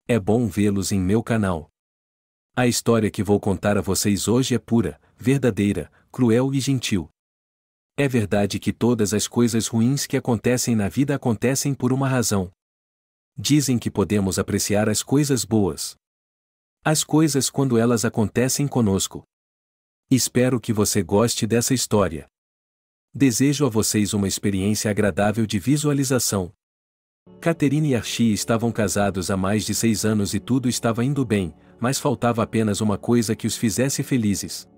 É bom vê-los em meu canal. A história que vou contar a vocês hoje é pura, verdadeira, cruel e gentil. É verdade que todas as coisas ruins que acontecem na vida acontecem por uma razão. Dizem que podemos apreciar as coisas boas. As coisas quando elas acontecem conosco. Espero que você goste dessa história. Desejo a vocês uma experiência agradável de visualização. Catherine e Archie estavam casados há mais de 6 anos e tudo estava indo bem, mas faltava apenas uma coisa que os fizesse felizes.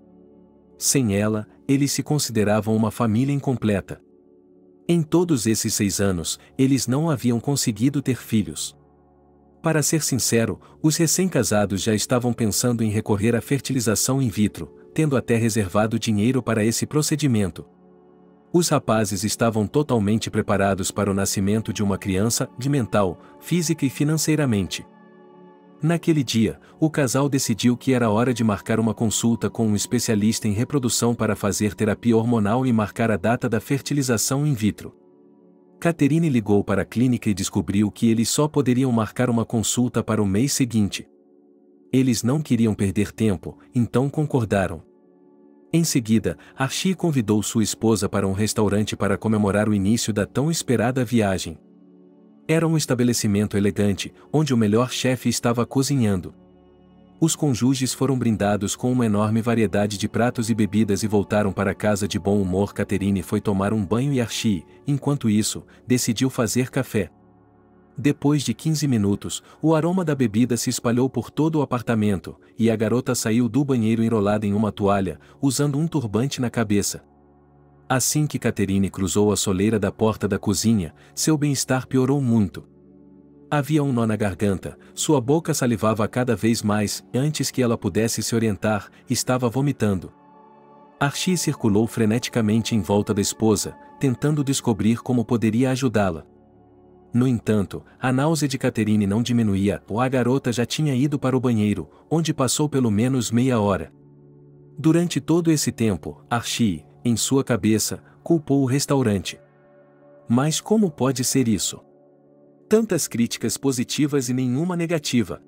Sem ela, eles se consideravam uma família incompleta. Em todos esses 6 anos, eles não haviam conseguido ter filhos. Para ser sincero, os recém-casados já estavam pensando em recorrer à fertilização in vitro, tendo até reservado dinheiro para esse procedimento. Os rapazes estavam totalmente preparados para o nascimento de uma criança, de mental, física e financeiramente. Naquele dia, o casal decidiu que era hora de marcar uma consulta com um especialista em reprodução para fazer terapia hormonal e marcar a data da fertilização in vitro. Catherine ligou para a clínica e descobriu que eles só poderiam marcar uma consulta para o mês seguinte. Eles não queriam perder tempo, então concordaram. Em seguida, Archie convidou sua esposa para um restaurante para comemorar o início da tão esperada viagem. Era um estabelecimento elegante, onde o melhor chefe estava cozinhando. Os cônjuges foram brindados com uma enorme variedade de pratos e bebidas e voltaram para casa de bom humor. Catherine foi tomar um banho e Archie, enquanto isso, decidiu fazer café. Depois de 15 minutos, o aroma da bebida se espalhou por todo o apartamento, e a garota saiu do banheiro enrolada em uma toalha, usando um turbante na cabeça. Assim que Catherine cruzou a soleira da porta da cozinha, seu bem-estar piorou muito. Havia um nó na garganta, sua boca salivava cada vez mais, e antes que ela pudesse se orientar, estava vomitando. Archie circulou freneticamente em volta da esposa, tentando descobrir como poderia ajudá-la. No entanto, a náusea de Catherine não diminuía, ou a garota já tinha ido para o banheiro, onde passou pelo menos meia hora. Durante todo esse tempo, Archie, em sua cabeça, culpou o restaurante. Mas como pode ser isso? Tantas críticas positivas e nenhuma negativa.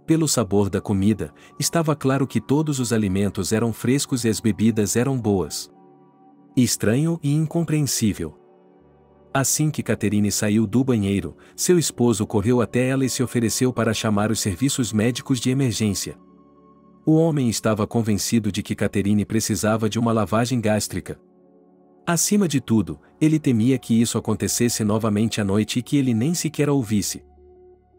Pelo sabor da comida, estava claro que todos os alimentos eram frescos e as bebidas eram boas. Estranho e incompreensível. Assim que Catherine saiu do banheiro, seu esposo correu até ela e se ofereceu para chamar os serviços médicos de emergência. O homem estava convencido de que Catherine precisava de uma lavagem gástrica. Acima de tudo, ele temia que isso acontecesse novamente à noite e que ele nem sequer a ouvisse.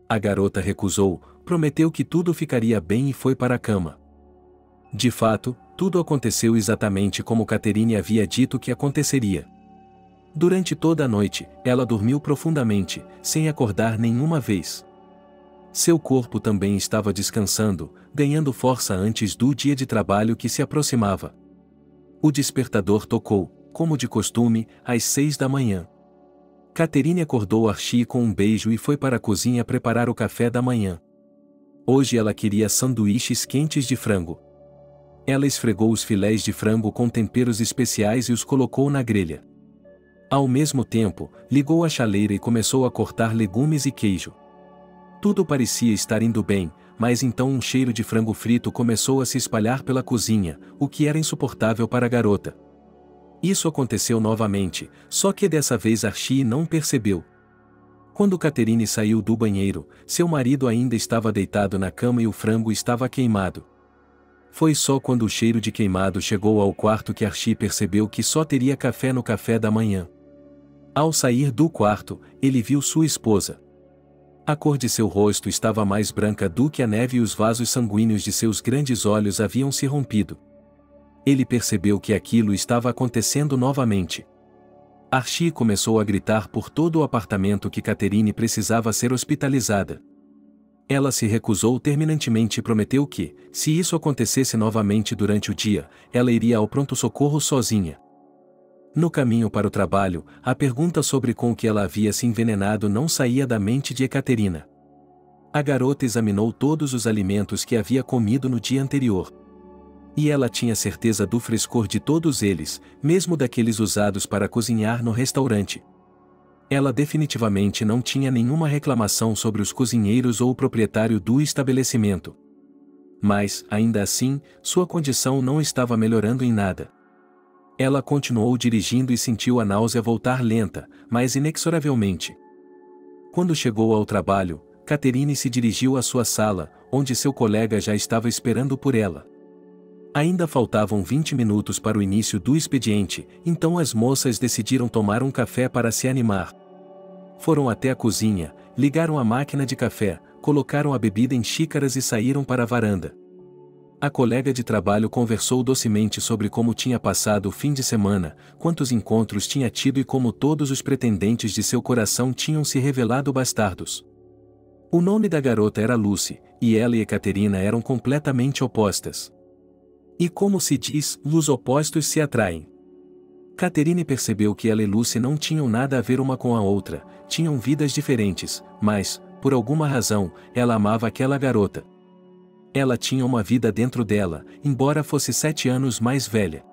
A garota recusou, prometeu que tudo ficaria bem e foi para a cama. De fato, tudo aconteceu exatamente como Catherine havia dito que aconteceria. Durante toda a noite, ela dormiu profundamente, sem acordar nenhuma vez. Seu corpo também estava descansando, ganhando força antes do dia de trabalho que se aproximava. O despertador tocou, como de costume, às 6 da manhã. Catherine acordou Archie com um beijo e foi para a cozinha preparar o café da manhã. Hoje ela queria sanduíches quentes de frango. Ela esfregou os filés de frango com temperos especiais e os colocou na grelha. Ao mesmo tempo, ligou a chaleira e começou a cortar legumes e queijo. Tudo parecia estar indo bem, mas então um cheiro de frango frito começou a se espalhar pela cozinha, o que era insuportável para a garota. Isso aconteceu novamente, só que dessa vez Archie não percebeu. Quando Catherine saiu do banheiro, seu marido ainda estava deitado na cama e o frango estava queimado. Foi só quando o cheiro de queimado chegou ao quarto que Archie percebeu que só teria café no café da manhã. Ao sair do quarto, ele viu sua esposa. A cor de seu rosto estava mais branca do que a neve e os vasos sanguíneos de seus grandes olhos haviam se rompido. Ele percebeu que aquilo estava acontecendo novamente. Archie começou a gritar por todo o apartamento que Catherine precisava ser hospitalizada. Ela se recusou terminantemente e prometeu que, se isso acontecesse novamente durante o dia, ela iria ao pronto-socorro sozinha. No caminho para o trabalho, a pergunta sobre com o que ela havia se envenenado não saía da mente de Ekaterina. A garota examinou todos os alimentos que havia comido no dia anterior. E ela tinha certeza do frescor de todos eles, mesmo daqueles usados para cozinhar no restaurante. Ela definitivamente não tinha nenhuma reclamação sobre os cozinheiros ou o proprietário do estabelecimento. Mas, ainda assim, sua condição não estava melhorando em nada. Ela continuou dirigindo e sentiu a náusea voltar lenta, mas inexoravelmente. Quando chegou ao trabalho, Catherine se dirigiu à sua sala, onde seu colega já estava esperando por ela. Ainda faltavam 20 minutos para o início do expediente, então as moças decidiram tomar um café para se animar. Foram até a cozinha, ligaram a máquina de café, colocaram a bebida em xícaras e saíram para a varanda. A colega de trabalho conversou docemente sobre como tinha passado o fim de semana, quantos encontros tinha tido e como todos os pretendentes de seu coração tinham se revelado bastardos. O nome da garota era Lucy, e ela e Ekaterina eram completamente opostas. E como se diz, os opostos se atraem. Catherine percebeu que ela e Lucy não tinham nada a ver uma com a outra, tinham vidas diferentes, mas, por alguma razão, ela amava aquela garota. Ela tinha uma vida dentro dela, embora fosse 7 anos mais velha.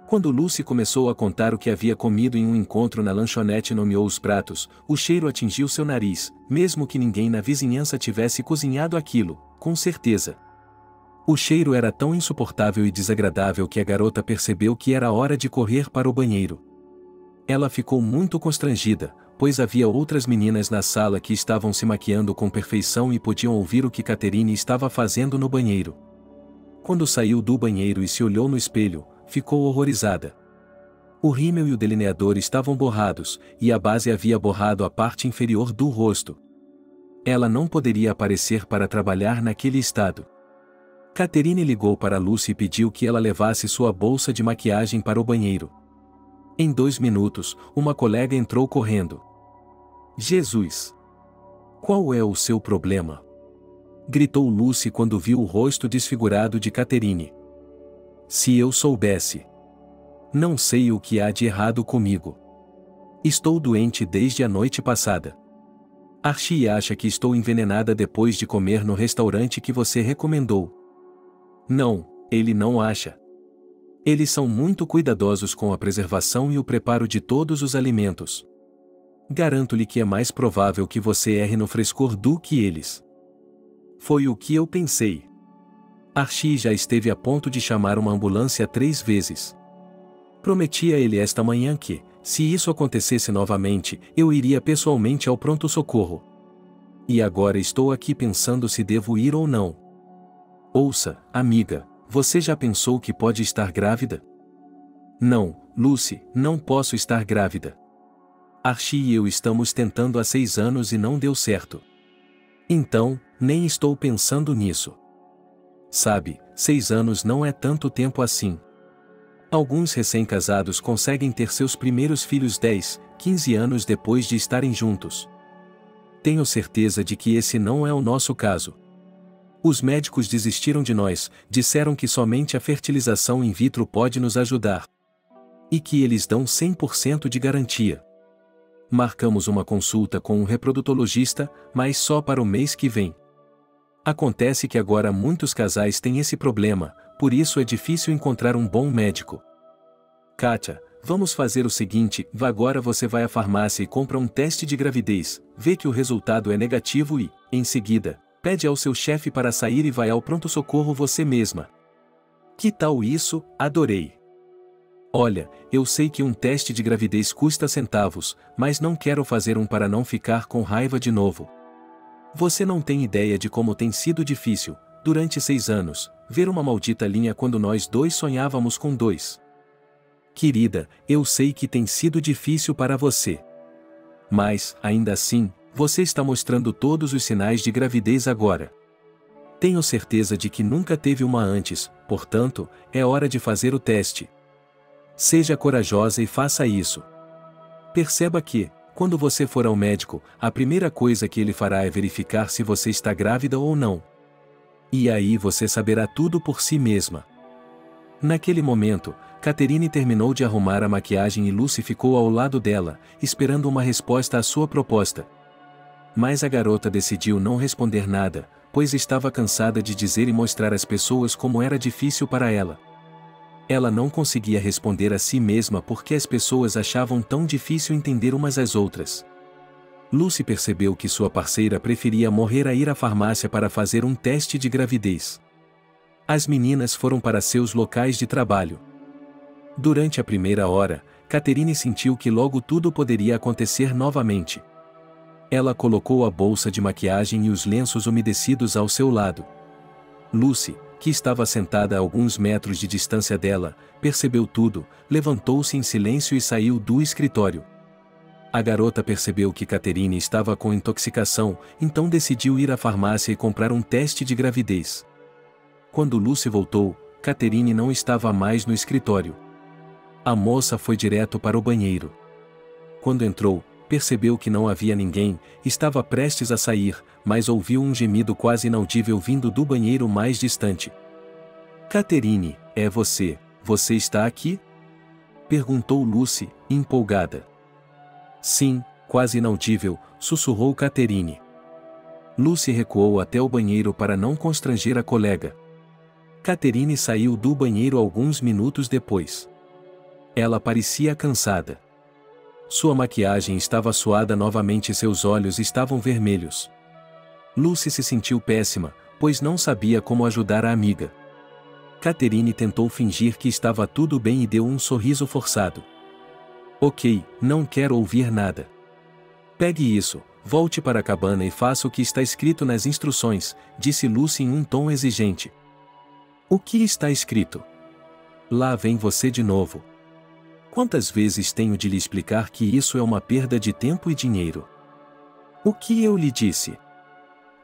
Quando Lucy começou a contar o que havia comido em um encontro na lanchonete e nomeou os pratos, o cheiro atingiu seu nariz, mesmo que ninguém na vizinhança tivesse cozinhado aquilo, com certeza. O cheiro era tão insuportável e desagradável que a garota percebeu que era hora de correr para o banheiro. Ela ficou muito constrangida, pois havia outras meninas na sala que estavam se maquiando com perfeição e podiam ouvir o que Catherine estava fazendo no banheiro. Quando saiu do banheiro e se olhou no espelho, ficou horrorizada. O rímel e o delineador estavam borrados, e a base havia borrado a parte inferior do rosto. Ela não poderia aparecer para trabalhar naquele estado. Catherine ligou para Lucy e pediu que ela levasse sua bolsa de maquiagem para o banheiro. Em 2 minutos, uma colega entrou correndo. Jesus! Qual é o seu problema? Gritou Lucy quando viu o rosto desfigurado de Catherine. Se eu soubesse. Não sei o que há de errado comigo. Estou doente desde a noite passada. Archie acha que estou envenenada depois de comer no restaurante que você recomendou. Não, ele não acha. Eles são muito cuidadosos com a preservação e o preparo de todos os alimentos. Garanto-lhe que é mais provável que você erre no frescor do que eles. Foi o que eu pensei. Archie já esteve a ponto de chamar uma ambulância 3 vezes. Prometi a ele esta manhã que, se isso acontecesse novamente, eu iria pessoalmente ao pronto-socorro. E agora estou aqui pensando se devo ir ou não. Ouça, amiga, você já pensou que pode estar grávida? Não, Lucy, não posso estar grávida. Archie e eu estamos tentando há 6 anos e não deu certo. Então, nem estou pensando nisso. Sabe, 6 anos não é tanto tempo assim. Alguns recém-casados conseguem ter seus primeiros filhos 10, 15 anos depois de estarem juntos. Tenho certeza de que esse não é o nosso caso. Os médicos desistiram de nós, disseram que somente a fertilização in vitro pode nos ajudar. E que eles dão 100% de garantia. Marcamos uma consulta com um reprodutologista, mas só para o mês que vem. Acontece que agora muitos casais têm esse problema, por isso é difícil encontrar um bom médico. Kátia, vamos fazer o seguinte: agora você vai à farmácia e compra um teste de gravidez, vê que o resultado é negativo e, em seguida, pede ao seu chefe para sair e vai ao pronto-socorro você mesma. Que tal isso? Adorei. Olha, eu sei que um teste de gravidez custa centavos, mas não quero fazer um para não ficar com raiva de novo. Você não tem ideia de como tem sido difícil, durante 6 anos, ver uma maldita linha quando nós 2 sonhávamos com 2. Querida, eu sei que tem sido difícil para você. Mas, ainda assim, você está mostrando todos os sinais de gravidez agora. Tenho certeza de que nunca teve uma antes, portanto, é hora de fazer o teste. Seja corajosa e faça isso. Perceba que, quando você for ao médico, a primeira coisa que ele fará é verificar se você está grávida ou não. E aí você saberá tudo por si mesma. Naquele momento, Catherine terminou de arrumar a maquiagem e Lucy ficou ao lado dela, esperando uma resposta à sua proposta. Mas a garota decidiu não responder nada, pois estava cansada de dizer e mostrar às pessoas como era difícil para ela. Ela não conseguia responder a si mesma porque as pessoas achavam tão difícil entender umas às outras. Lucy percebeu que sua parceira preferia morrer a ir à farmácia para fazer um teste de gravidez. As meninas foram para seus locais de trabalho. Durante a primeira hora, Catherine sentiu que logo tudo poderia acontecer novamente. Ela colocou a bolsa de maquiagem e os lenços umedecidos ao seu lado. Lucy, que estava sentada a alguns metros de distância dela, percebeu tudo, levantou-se em silêncio e saiu do escritório. A garota percebeu que Catherine estava com intoxicação, então decidiu ir à farmácia e comprar um teste de gravidez. Quando Lucy voltou, Catherine não estava mais no escritório. A moça foi direto para o banheiro. Quando entrou, percebeu que não havia ninguém, estava prestes a sair, mas ouviu um gemido quase inaudível vindo do banheiro mais distante. Catherine, é você, você está aqui? Perguntou Lucy, empolgada. Sim, quase inaudível, sussurrou Catherine. Lucy recuou até o banheiro para não constranger a colega. Catherine saiu do banheiro alguns minutos depois. Ela parecia cansada. Sua maquiagem estava suada novamente e seus olhos estavam vermelhos. Lucy se sentiu péssima, pois não sabia como ajudar a amiga. Catherine tentou fingir que estava tudo bem e deu um sorriso forçado. Ok, não quero ouvir nada. Pegue isso, volte para a cabana e faça o que está escrito nas instruções, disse Lucy em um tom exigente. O que está escrito? Lá vem você de novo. Quantas vezes tenho de lhe explicar que isso é uma perda de tempo e dinheiro? O que eu lhe disse?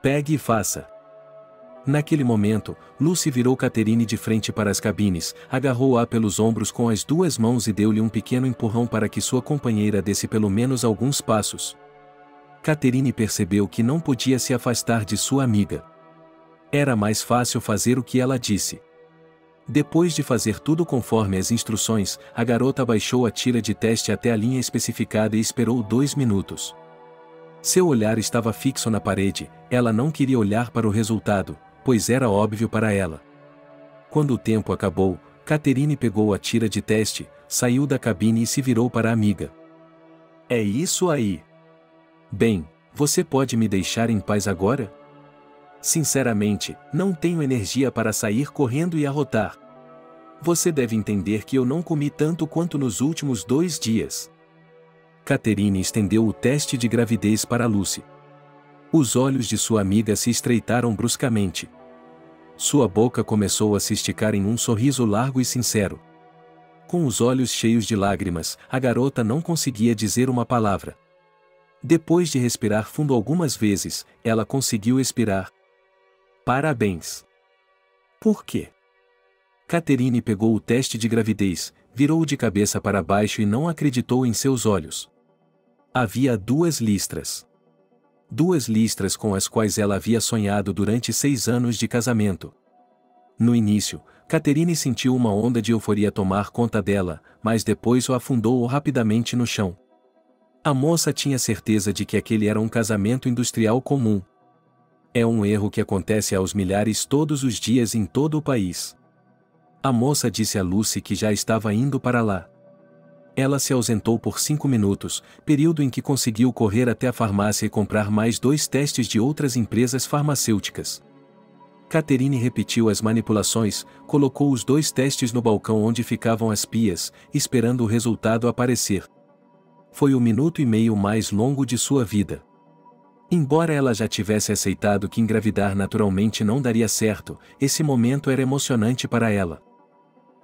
Pegue e faça. Naquele momento, Lucy virou Catherine de frente para as cabines, agarrou-a pelos ombros com as duas mãos e deu-lhe um pequeno empurrão para que sua companheira desse pelo menos alguns passos. Catherine percebeu que não podia se afastar de sua amiga. Era mais fácil fazer o que ela disse. Depois de fazer tudo conforme as instruções, a garota baixou a tira de teste até a linha especificada e esperou 2 minutos. Seu olhar estava fixo na parede, ela não queria olhar para o resultado, pois era óbvio para ela. Quando o tempo acabou, Catherine pegou a tira de teste, saiu da cabine e se virou para a amiga. É isso aí. Bem, você pode me deixar em paz agora? Sinceramente, não tenho energia para sair correndo e arrotar. Você deve entender que eu não comi tanto quanto nos últimos 2 dias. Catherine estendeu o teste de gravidez para Lucy. Os olhos de sua amiga se estreitaram bruscamente. Sua boca começou a se esticar em um sorriso largo e sincero. Com os olhos cheios de lágrimas, a garota não conseguia dizer uma palavra. Depois de respirar fundo algumas vezes, ela conseguiu expirar. Parabéns. Por quê? Catherine pegou o teste de gravidez, virou-o de cabeça para baixo e não acreditou em seus olhos. Havia 2 listras. 2 listras com as quais ela havia sonhado durante 6 anos de casamento. No início, Catherine sentiu uma onda de euforia tomar conta dela, mas depois o afundou rapidamente no chão. A moça tinha certeza de que aquele era um casamento industrial comum. É um erro que acontece aos milhares todos os dias em todo o país. A moça disse a Lucy que já estava indo para lá. Ela se ausentou por 5 minutos, período em que conseguiu correr até a farmácia e comprar mais 2 testes de outras empresas farmacêuticas. Catherine repetiu as manipulações, colocou os 2 testes no balcão onde ficavam as pias, esperando o resultado aparecer. Foi o minuto e meio mais longo de sua vida. Embora ela já tivesse aceitado que engravidar naturalmente não daria certo, esse momento era emocionante para ela.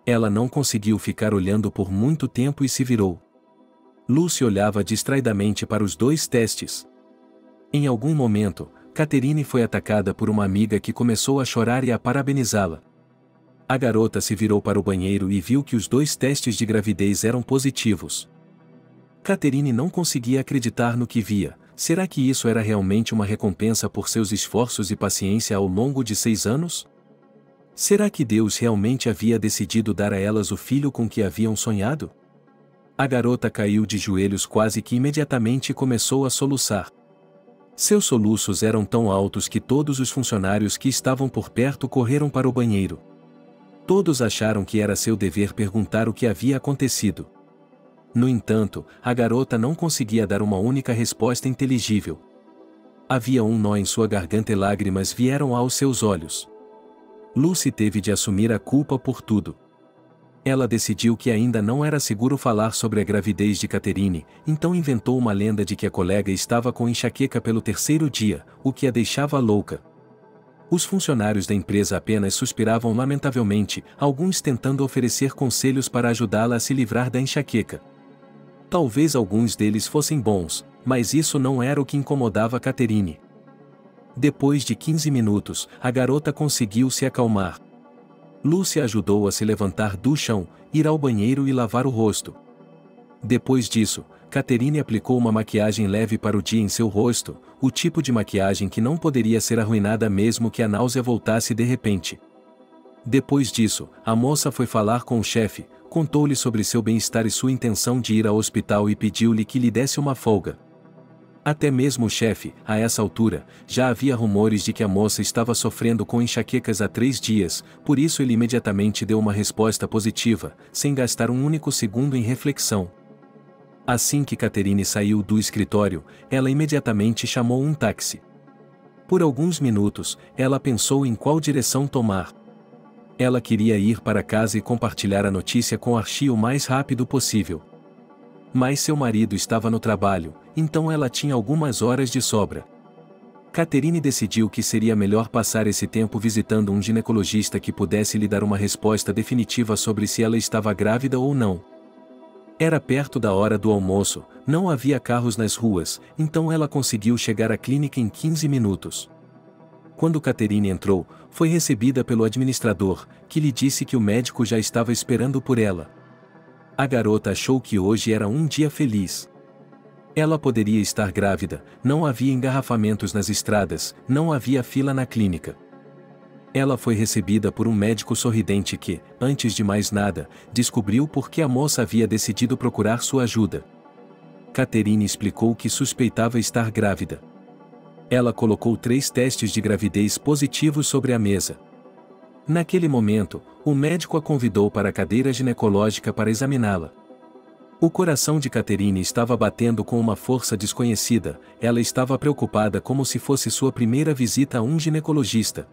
Ela não conseguiu ficar olhando por muito tempo e se virou. Lucy olhava distraidamente para os 2 testes. Em algum momento, Catherine foi atacada por uma amiga que começou a chorar e a parabenizá-la. A garota se virou para o banheiro e viu que os 2 testes de gravidez eram positivos. Catherine não conseguia acreditar no que via. Será que isso era realmente uma recompensa por seus esforços e paciência ao longo de 6 anos? Será que Deus realmente havia decidido dar a elas o filho com que haviam sonhado? A garota caiu de joelhos quase que imediatamente e começou a soluçar. Seus soluços eram tão altos que todos os funcionários que estavam por perto correram para o banheiro. Todos acharam que era seu dever perguntar o que havia acontecido. No entanto, a garota não conseguia dar uma única resposta inteligível. Havia um nó em sua garganta e lágrimas vieram aos seus olhos. Lucy teve de assumir a culpa por tudo. Ela decidiu que ainda não era seguro falar sobre a gravidez de Catherine, então inventou uma lenda de que a colega estava com enxaqueca pelo terceiro dia, o que a deixava louca. Os funcionários da empresa apenas suspiravam lamentavelmente, alguns tentando oferecer conselhos para ajudá-la a se livrar da enxaqueca. Talvez alguns deles fossem bons, mas isso não era o que incomodava Catherine. Depois de 15 minutos, a garota conseguiu se acalmar. Lucy ajudou a se levantar do chão, ir ao banheiro e lavar o rosto. Depois disso, Catherine aplicou uma maquiagem leve para o dia em seu rosto, o tipo de maquiagem que não poderia ser arruinada mesmo que a náusea voltasse de repente. Depois disso, a moça foi falar com o chefe, contou-lhe sobre seu bem-estar e sua intenção de ir ao hospital e pediu-lhe que lhe desse uma folga. Até mesmo o chefe, a essa altura, já havia rumores de que a moça estava sofrendo com enxaquecas há 3 dias, por isso ele imediatamente deu uma resposta positiva, sem gastar um único segundo em reflexão. Assim que Catherine saiu do escritório, ela imediatamente chamou um táxi. Por alguns minutos, ela pensou em qual direção tomar. Ela queria ir para casa e compartilhar a notícia com Archie o mais rápido possível. Mas seu marido estava no trabalho, então ela tinha algumas horas de sobra. Catherine decidiu que seria melhor passar esse tempo visitando um ginecologista que pudesse lhe dar uma resposta definitiva sobre se ela estava grávida ou não. Era perto da hora do almoço, não havia carros nas ruas, então ela conseguiu chegar à clínica em 15 minutos. Quando Catherine entrou, foi recebida pelo administrador, que lhe disse que o médico já estava esperando por ela. A garota achou que hoje era um dia feliz. Ela poderia estar grávida, não havia engarrafamentos nas estradas, não havia fila na clínica. Ela foi recebida por um médico sorridente que, antes de mais nada, descobriu por que a moça havia decidido procurar sua ajuda. Catherine explicou que suspeitava estar grávida. Ela colocou 3 testes de gravidez positivos sobre a mesa. Naquele momento, o médico a convidou para a cadeira ginecológica para examiná-la. O coração de Catherine estava batendo com uma força desconhecida, ela estava preocupada como se fosse sua primeira visita a um ginecologista.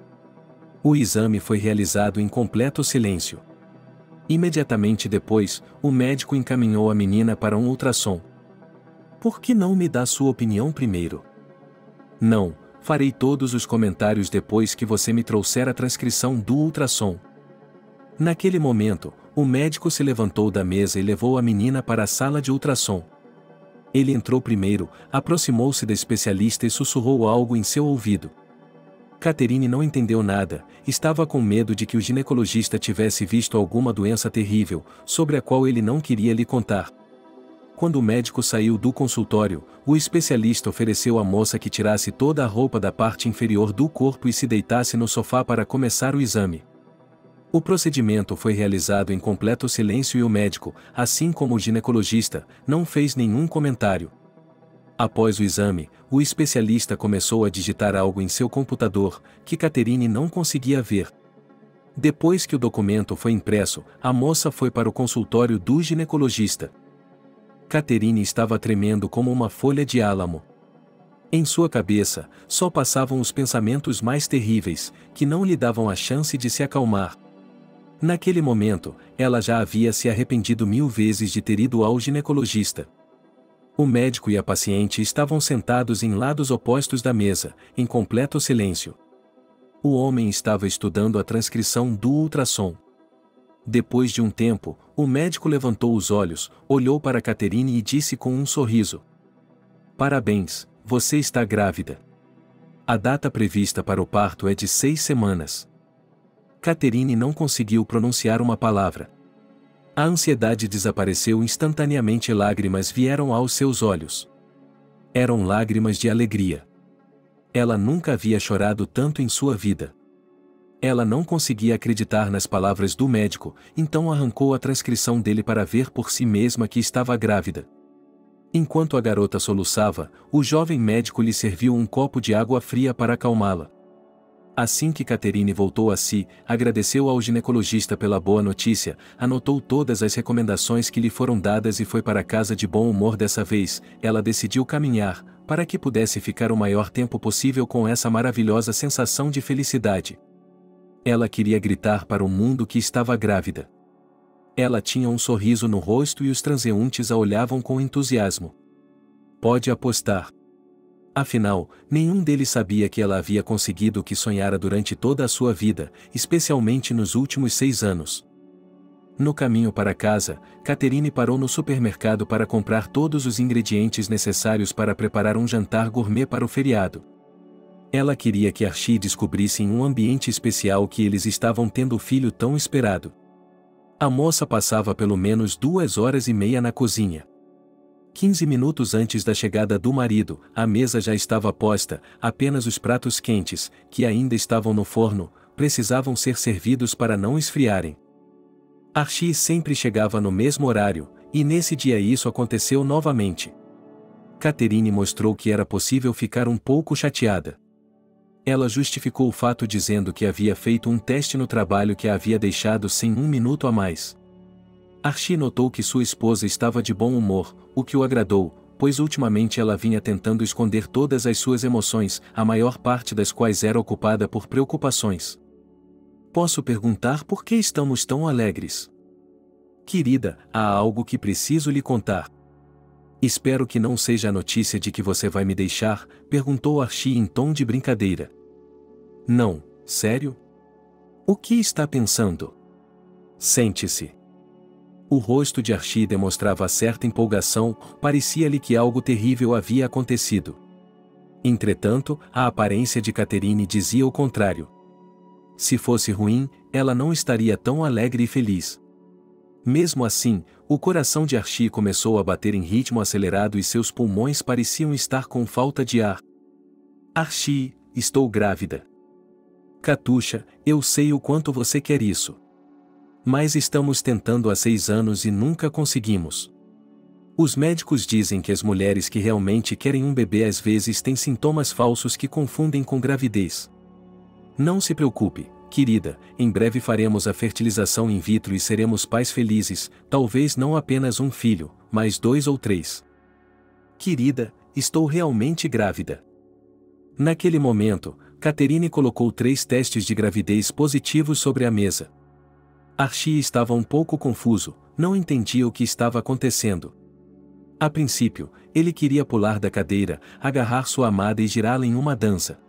O exame foi realizado em completo silêncio. Imediatamente depois, o médico encaminhou a menina para um ultrassom. "Por que não me dá sua opinião primeiro?" "Não, farei todos os comentários depois que você me trouxer a transcrição do ultrassom." Naquele momento, o médico se levantou da mesa e levou a menina para a sala de ultrassom. Ele entrou primeiro, aproximou-se da especialista e sussurrou algo em seu ouvido. Catherine não entendeu nada, estava com medo de que o ginecologista tivesse visto alguma doença terrível, sobre a qual ele não queria lhe contar. Quando o médico saiu do consultório, o especialista ofereceu à moça que tirasse toda a roupa da parte inferior do corpo e se deitasse no sofá para começar o exame. O procedimento foi realizado em completo silêncio e o médico, assim como o ginecologista, não fez nenhum comentário. Após o exame, o especialista começou a digitar algo em seu computador, que Catherine não conseguia ver. Depois que o documento foi impresso, a moça foi para o consultório do ginecologista. Catherine estava tremendo como uma folha de álamo. Em sua cabeça, só passavam os pensamentos mais terríveis, que não lhe davam a chance de se acalmar. Naquele momento, ela já havia se arrependido 1000 vezes de ter ido ao ginecologista. O médico e a paciente estavam sentados em lados opostos da mesa, em completo silêncio. O homem estava estudando a transcrição do ultrassom. Depois de um tempo, o médico levantou os olhos, olhou para Catherine e disse com um sorriso: "Parabéns, você está grávida. A data prevista para o parto é de 6 semanas." Catherine não conseguiu pronunciar uma palavra. A ansiedade desapareceu instantaneamente e lágrimas vieram aos seus olhos. Eram lágrimas de alegria. Ela nunca havia chorado tanto em sua vida. Ela não conseguia acreditar nas palavras do médico, então arrancou a transcrição dele para ver por si mesma que estava grávida. Enquanto a garota soluçava, o jovem médico lhe serviu um copo de água fria para acalmá-la. Assim que Catherine voltou a si, agradeceu ao ginecologista pela boa notícia, anotou todas as recomendações que lhe foram dadas e foi para casa de bom humor. Dessa vez, ela decidiu caminhar, para que pudesse ficar o maior tempo possível com essa maravilhosa sensação de felicidade. Ela queria gritar para o mundo que estava grávida. Ela tinha um sorriso no rosto e os transeuntes a olhavam com entusiasmo. Pode apostar. Afinal, nenhum deles sabia que ela havia conseguido o que sonhara durante toda a sua vida, especialmente nos últimos 6 anos. No caminho para casa, Catherine parou no supermercado para comprar todos os ingredientes necessários para preparar um jantar gourmet para o feriado. Ela queria que Archie descobrisse em um ambiente especial que eles estavam tendo o filho tão esperado. A moça passava pelo menos 2 horas e meia na cozinha. 15 minutos antes da chegada do marido, a mesa já estava posta, apenas os pratos quentes, que ainda estavam no forno, precisavam ser servidos para não esfriarem. Archie sempre chegava no mesmo horário, e nesse dia isso aconteceu novamente. Catherine mostrou que era possível ficar um pouco chateada. Ela justificou o fato dizendo que havia feito um teste no trabalho que a havia deixado sem 1 minuto a mais. Archie notou que sua esposa estava de bom humor, o que o agradou, pois ultimamente ela vinha tentando esconder todas as suas emoções, a maior parte das quais era ocupada por preocupações. Posso perguntar por que estamos tão alegres? Querida, há algo que preciso lhe contar. Espero que não seja a notícia de que você vai me deixar, perguntou Archie em tom de brincadeira. Não, sério? O que está pensando? Sente-se. O rosto de Archie demonstrava certa empolgação, parecia-lhe que algo terrível havia acontecido. Entretanto, a aparência de Catherine dizia o contrário. Se fosse ruim, ela não estaria tão alegre e feliz. Mesmo assim, o coração de Archie começou a bater em ritmo acelerado e seus pulmões pareciam estar com falta de ar. Archie, estou grávida. Catuxa, eu sei o quanto você quer isso. Mas estamos tentando há 6 anos e nunca conseguimos. Os médicos dizem que as mulheres que realmente querem um bebê às vezes têm sintomas falsos que confundem com gravidez. Não se preocupe, querida, em breve faremos a fertilização in vitro e seremos pais felizes, talvez não apenas um filho, mas 2 ou 3. Querida, estou realmente grávida. Naquele momento, Catherine colocou 3 testes de gravidez positivos sobre a mesa. Archie estava um pouco confuso, não entendia o que estava acontecendo. A princípio, ele queria pular da cadeira, agarrar sua amada e girá-la em uma dança.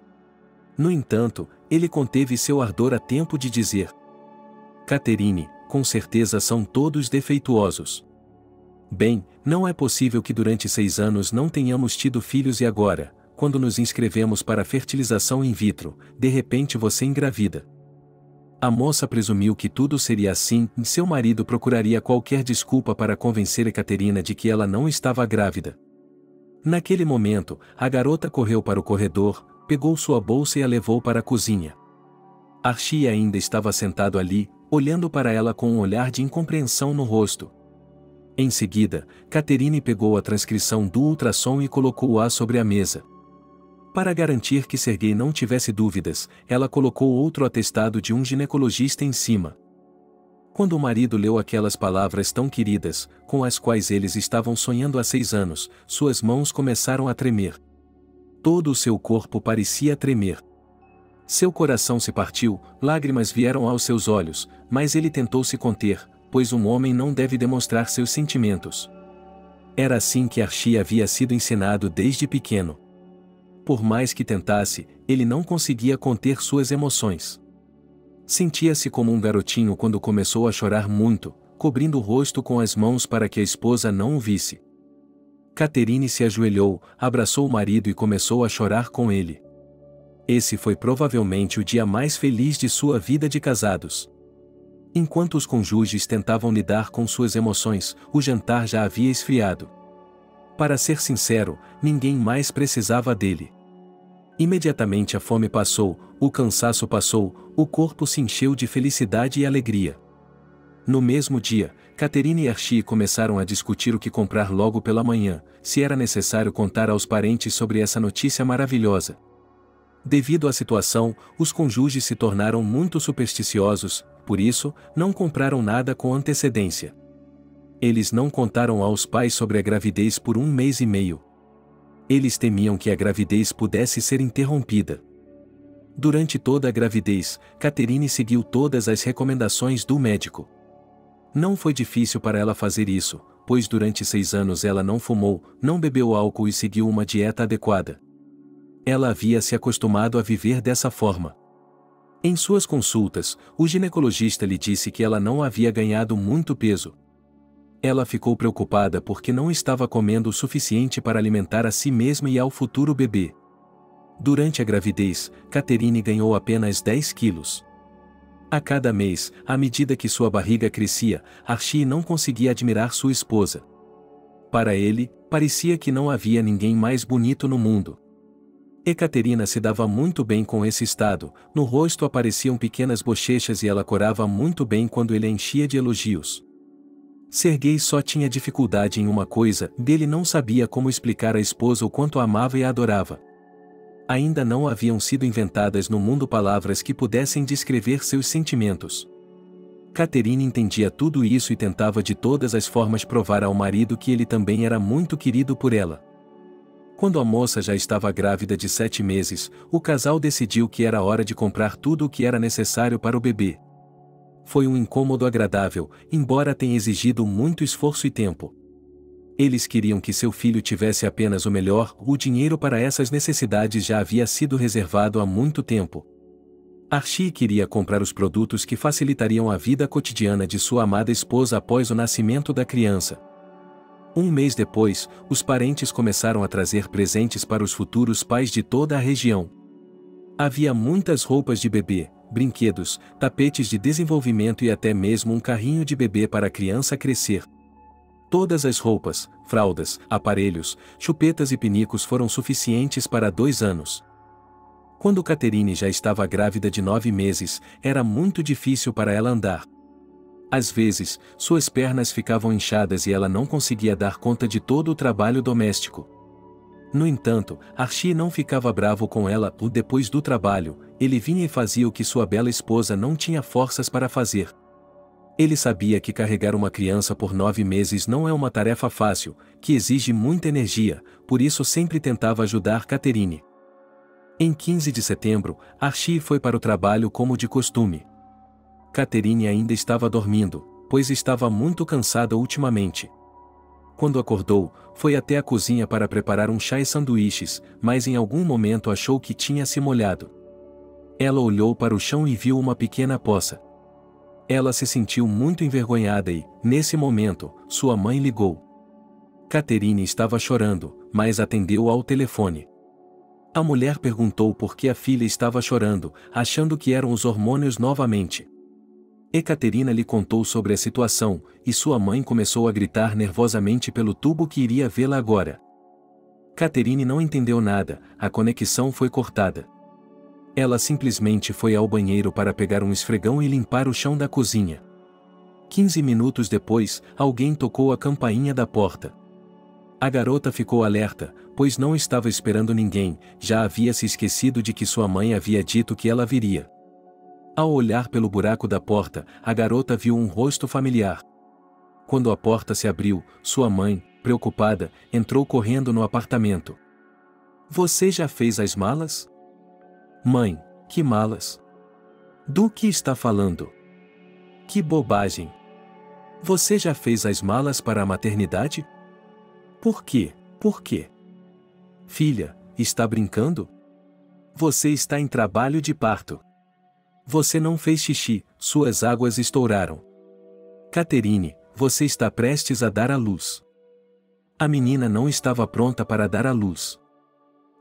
No entanto, ele conteve seu ardor a tempo de dizer: Catherine, com certeza são todos defeituosos. Bem, não é possível que durante 6 anos não tenhamos tido filhos e agora, quando nos inscrevemos para a fertilização in vitro, de repente você engravida. A moça presumiu que tudo seria assim e seu marido procuraria qualquer desculpa para convencer a Caterina de que ela não estava grávida. Naquele momento, a garota correu para o corredor, pegou sua bolsa e a levou para a cozinha. Archie ainda estava sentado ali, olhando para ela com um olhar de incompreensão no rosto. Em seguida, Catherine pegou a transcrição do ultrassom e colocou-a sobre a mesa. Para garantir que Sergei não tivesse dúvidas, ela colocou outro atestado de um ginecologista em cima. Quando o marido leu aquelas palavras tão queridas, com as quais eles estavam sonhando há 6 anos, suas mãos começaram a tremer. Todo o seu corpo parecia tremer. Seu coração se partiu, lágrimas vieram aos seus olhos, mas ele tentou se conter, pois um homem não deve demonstrar seus sentimentos. Era assim que Archie havia sido ensinado desde pequeno. Por mais que tentasse, ele não conseguia conter suas emoções. Sentia-se como um garotinho quando começou a chorar muito, cobrindo o rosto com as mãos para que a esposa não o visse. Catherine se ajoelhou, abraçou o marido e começou a chorar com ele. Esse foi provavelmente o dia mais feliz de sua vida de casados. Enquanto os cônjuges tentavam lidar com suas emoções, o jantar já havia esfriado. Para ser sincero, ninguém mais precisava dele. Imediatamente a fome passou, o cansaço passou, o corpo se encheu de felicidade e alegria. No mesmo dia, Catherine e Archie começaram a discutir o que comprar logo pela manhã, se era necessário contar aos parentes sobre essa notícia maravilhosa. Devido à situação, os cônjuges se tornaram muito supersticiosos, por isso, não compraram nada com antecedência. Eles não contaram aos pais sobre a gravidez por 1 mês e meio. Eles temiam que a gravidez pudesse ser interrompida. Durante toda a gravidez, Catherine seguiu todas as recomendações do médico. Não foi difícil para ela fazer isso, pois durante 6 anos ela não fumou, não bebeu álcool e seguiu uma dieta adequada. Ela havia se acostumado a viver dessa forma. Em suas consultas, o ginecologista lhe disse que ela não havia ganhado muito peso. Ela ficou preocupada porque não estava comendo o suficiente para alimentar a si mesma e ao futuro bebê. Durante a gravidez, Catherine ganhou apenas 10 quilos. A cada mês, à medida que sua barriga crescia, Archie não conseguia admirar sua esposa. Para ele, parecia que não havia ninguém mais bonito no mundo. Ekaterina se dava muito bem com esse estado, no rosto apareciam pequenas bochechas e ela corava muito bem quando ele a enchia de elogios. Sergei só tinha dificuldade em uma coisa, ele não sabia como explicar à esposa o quanto a amava e a adorava. Ainda não haviam sido inventadas no mundo palavras que pudessem descrever seus sentimentos. Catherine entendia tudo isso e tentava de todas as formas provar ao marido que ele também era muito querido por ela. Quando a moça já estava grávida de 7 meses, o casal decidiu que era hora de comprar tudo o que era necessário para o bebê. Foi um incômodo agradável, embora tenha exigido muito esforço e tempo. Eles queriam que seu filho tivesse apenas o melhor, o dinheiro para essas necessidades já havia sido reservado há muito tempo. Archie queria comprar os produtos que facilitariam a vida cotidiana de sua amada esposa após o nascimento da criança. 1 mês depois, os parentes começaram a trazer presentes para os futuros pais de toda a região. Havia muitas roupas de bebê, brinquedos, tapetes de desenvolvimento e até mesmo um carrinho de bebê para a criança crescer. Todas as roupas, fraldas, aparelhos, chupetas e pinicos foram suficientes para 2 anos. Quando Catherine já estava grávida de 9 meses, era muito difícil para ela andar. Às vezes, suas pernas ficavam inchadas e ela não conseguia dar conta de todo o trabalho doméstico. No entanto, Archie não ficava bravo com ela. Depois do trabalho, ele vinha e fazia o que sua bela esposa não tinha forças para fazer. Ele sabia que carregar uma criança por 9 meses não é uma tarefa fácil, que exige muita energia, por isso sempre tentava ajudar Catherine. Em 15 de setembro, Archie foi para o trabalho como de costume. Catherine ainda estava dormindo, pois estava muito cansada ultimamente. Quando acordou, foi até a cozinha para preparar um chá e sanduíches, mas em algum momento achou que tinha se molhado. Ela olhou para o chão e viu uma pequena poça. Ela se sentiu muito envergonhada e, nesse momento, sua mãe ligou. Catherine estava chorando, mas atendeu ao telefone. A mulher perguntou por que a filha estava chorando, achando que eram os hormônios novamente. Ekaterina lhe contou sobre a situação, e sua mãe começou a gritar nervosamente pelo tubo que iria vê-la agora. Catherine não entendeu nada, a conexão foi cortada. Ela simplesmente foi ao banheiro para pegar um esfregão e limpar o chão da cozinha. 15 minutos depois, alguém tocou a campainha da porta. A garota ficou alerta, pois não estava esperando ninguém, já havia se esquecido de que sua mãe havia dito que ela viria. Ao olhar pelo buraco da porta, a garota viu um rosto familiar. Quando a porta se abriu, sua mãe, preocupada, entrou correndo no apartamento. "Você já fez as malas?" "Mãe, que malas? Do que está falando? Que bobagem! Você já fez as malas para a maternidade? Por quê? Por quê? Filha, está brincando? Você está em trabalho de parto. Você não fez xixi, suas águas estouraram. Catherine, você está prestes a dar à luz." A menina não estava pronta para dar à luz.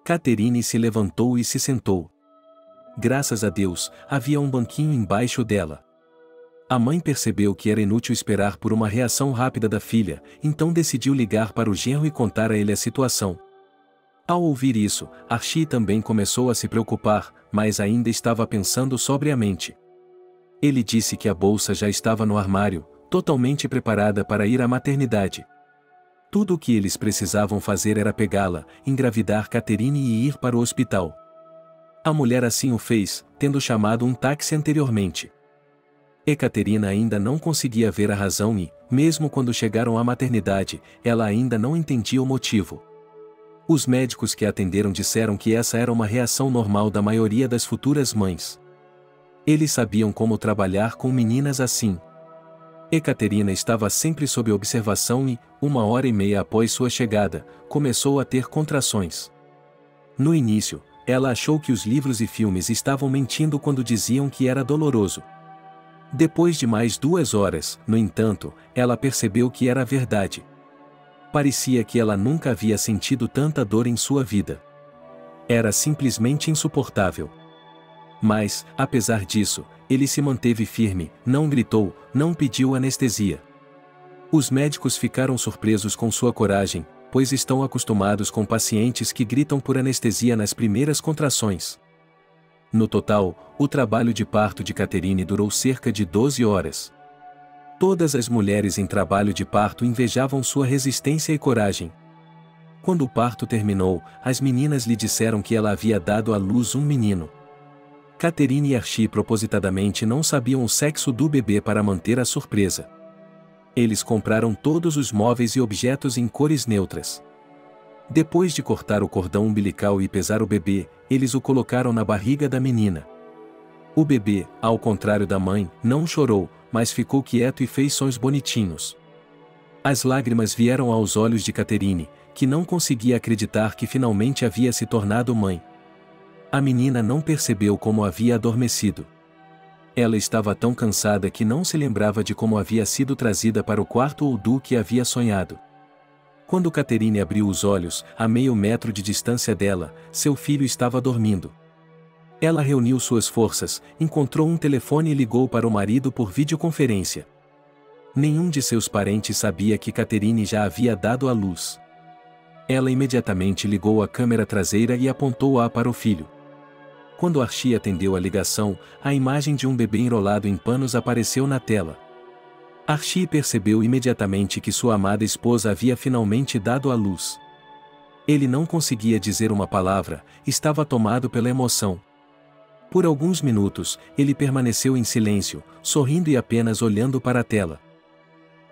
Catherine se levantou e se sentou. Graças a Deus, havia um banquinho embaixo dela. A mãe percebeu que era inútil esperar por uma reação rápida da filha, então decidiu ligar para o genro e contar a ele a situação. Ao ouvir isso, Archie também começou a se preocupar, mas ainda estava pensando sobriamente. Ele disse que a bolsa já estava no armário, totalmente preparada para ir à maternidade. Tudo o que eles precisavam fazer era pegá-la, engravidar Catherine e ir para o hospital. A mulher assim o fez, tendo chamado um táxi anteriormente. Ekaterina ainda não conseguia ver a razão e, mesmo quando chegaram à maternidade, ela ainda não entendia o motivo. Os médicos que a atenderam disseram que essa era uma reação normal da maioria das futuras mães. Eles sabiam como trabalhar com meninas assim. Ekaterina estava sempre sob observação e, 1h30 após sua chegada, começou a ter contrações. No início, ela achou que os livros e filmes estavam mentindo quando diziam que era doloroso. Depois de mais 2 horas, no entanto, ela percebeu que era verdade. Parecia que ela nunca havia sentido tanta dor em sua vida. Era simplesmente insuportável. Mas, apesar disso, ele se manteve firme, não gritou, não pediu anestesia. Os médicos ficaram surpresos com sua coragem, pois estão acostumados com pacientes que gritam por anestesia nas primeiras contrações. No total, o trabalho de parto de Catherine durou cerca de 12 horas. Todas as mulheres em trabalho de parto invejavam sua resistência e coragem. Quando o parto terminou, as meninas lhe disseram que ela havia dado à luz um menino. Catherine e Archie propositadamente não sabiam o sexo do bebê para manter a surpresa. Eles compraram todos os móveis e objetos em cores neutras. Depois de cortar o cordão umbilical e pesar o bebê, eles o colocaram na barriga da menina. O bebê, ao contrário da mãe, não chorou, mas ficou quieto e fez sons bonitinhos. As lágrimas vieram aos olhos de Catherine, que não conseguia acreditar que finalmente havia se tornado mãe. A menina não percebeu como havia adormecido. Ela estava tão cansada que não se lembrava de como havia sido trazida para o quarto ou do que havia sonhado. Quando Catherine abriu os olhos, a meio metro de distância dela, seu filho estava dormindo. Ela reuniu suas forças, encontrou um telefone e ligou para o marido por videoconferência. Nenhum de seus parentes sabia que Catherine já havia dado à luz. Ela imediatamente ligou a câmera traseira e apontou-a para o filho. Quando Archie atendeu a ligação, a imagem de um bebê enrolado em panos apareceu na tela. Archie percebeu imediatamente que sua amada esposa havia finalmente dado à luz. Ele não conseguia dizer uma palavra, estava tomado pela emoção. Por alguns minutos, ele permaneceu em silêncio, sorrindo e apenas olhando para a tela.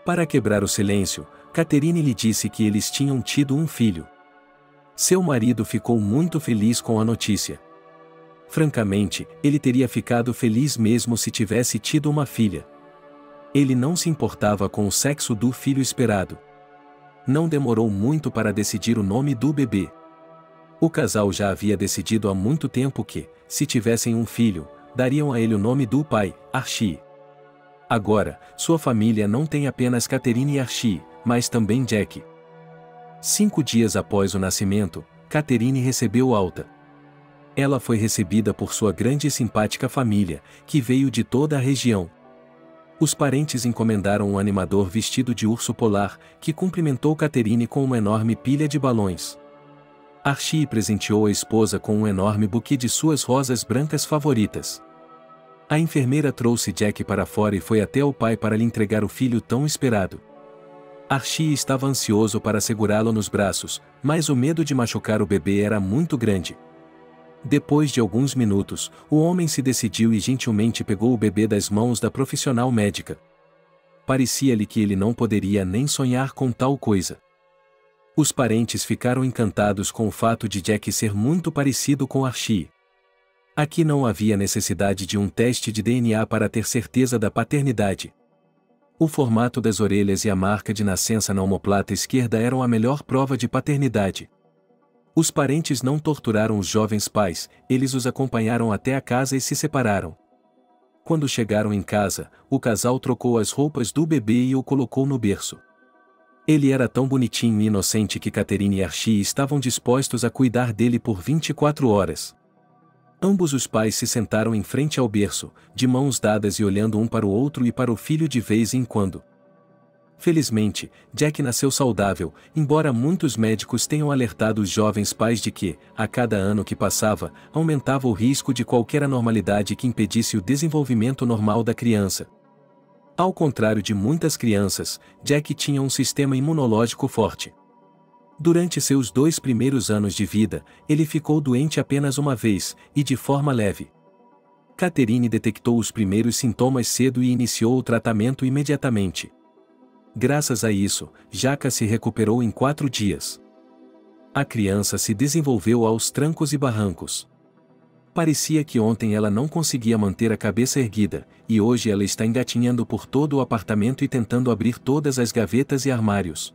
Para quebrar o silêncio, Catherine lhe disse que eles tinham tido um filho. Seu marido ficou muito feliz com a notícia. Francamente, ele teria ficado feliz mesmo se tivesse tido uma filha. Ele não se importava com o sexo do filho esperado. Não demorou muito para decidir o nome do bebê. O casal já havia decidido há muito tempo que, se tivessem um filho, dariam a ele o nome do pai, Archie. Agora, sua família não tem apenas Catherine e Archie, mas também Jack. 5 dias após o nascimento, Catherine recebeu alta. Ela foi recebida por sua grande e simpática família, que veio de toda a região. Os parentes encomendaram um animador vestido de urso polar, que cumprimentou Catherine com uma enorme pilha de balões. Archie presenteou a esposa com um enorme buquê de suas rosas brancas favoritas. A enfermeira trouxe Jack para fora e foi até o pai para lhe entregar o filho tão esperado. Archie estava ansioso para segurá-lo nos braços, mas o medo de machucar o bebê era muito grande. Depois de alguns minutos, o homem se decidiu e gentilmente pegou o bebê das mãos da profissional médica. Parecia-lhe que ele não poderia nem sonhar com tal coisa. Os parentes ficaram encantados com o fato de Jack ser muito parecido com Archie. Aqui não havia necessidade de um teste de DNA para ter certeza da paternidade. O formato das orelhas e a marca de nascença na omoplata esquerda eram a melhor prova de paternidade. Os parentes não torturaram os jovens pais, eles os acompanharam até a casa e se separaram. Quando chegaram em casa, o casal trocou as roupas do bebê e o colocou no berço. Ele era tão bonitinho e inocente que Catherine e Archie estavam dispostos a cuidar dele por 24 horas. Ambos os pais se sentaram em frente ao berço, de mãos dadas e olhando um para o outro e para o filho de vez em quando. Felizmente, Jack nasceu saudável, embora muitos médicos tenham alertado os jovens pais de que, a cada ano que passava, aumentava o risco de qualquer anormalidade que impedisse o desenvolvimento normal da criança. Ao contrário de muitas crianças, Jack tinha um sistema imunológico forte. Durante seus 2 primeiros anos de vida, ele ficou doente apenas uma vez, e de forma leve. Catherine detectou os primeiros sintomas cedo e iniciou o tratamento imediatamente. Graças a isso, Jaca se recuperou em 4 dias. A criança se desenvolveu aos trancos e barrancos. Parecia que ontem ela não conseguia manter a cabeça erguida, e hoje ela está engatinhando por todo o apartamento e tentando abrir todas as gavetas e armários.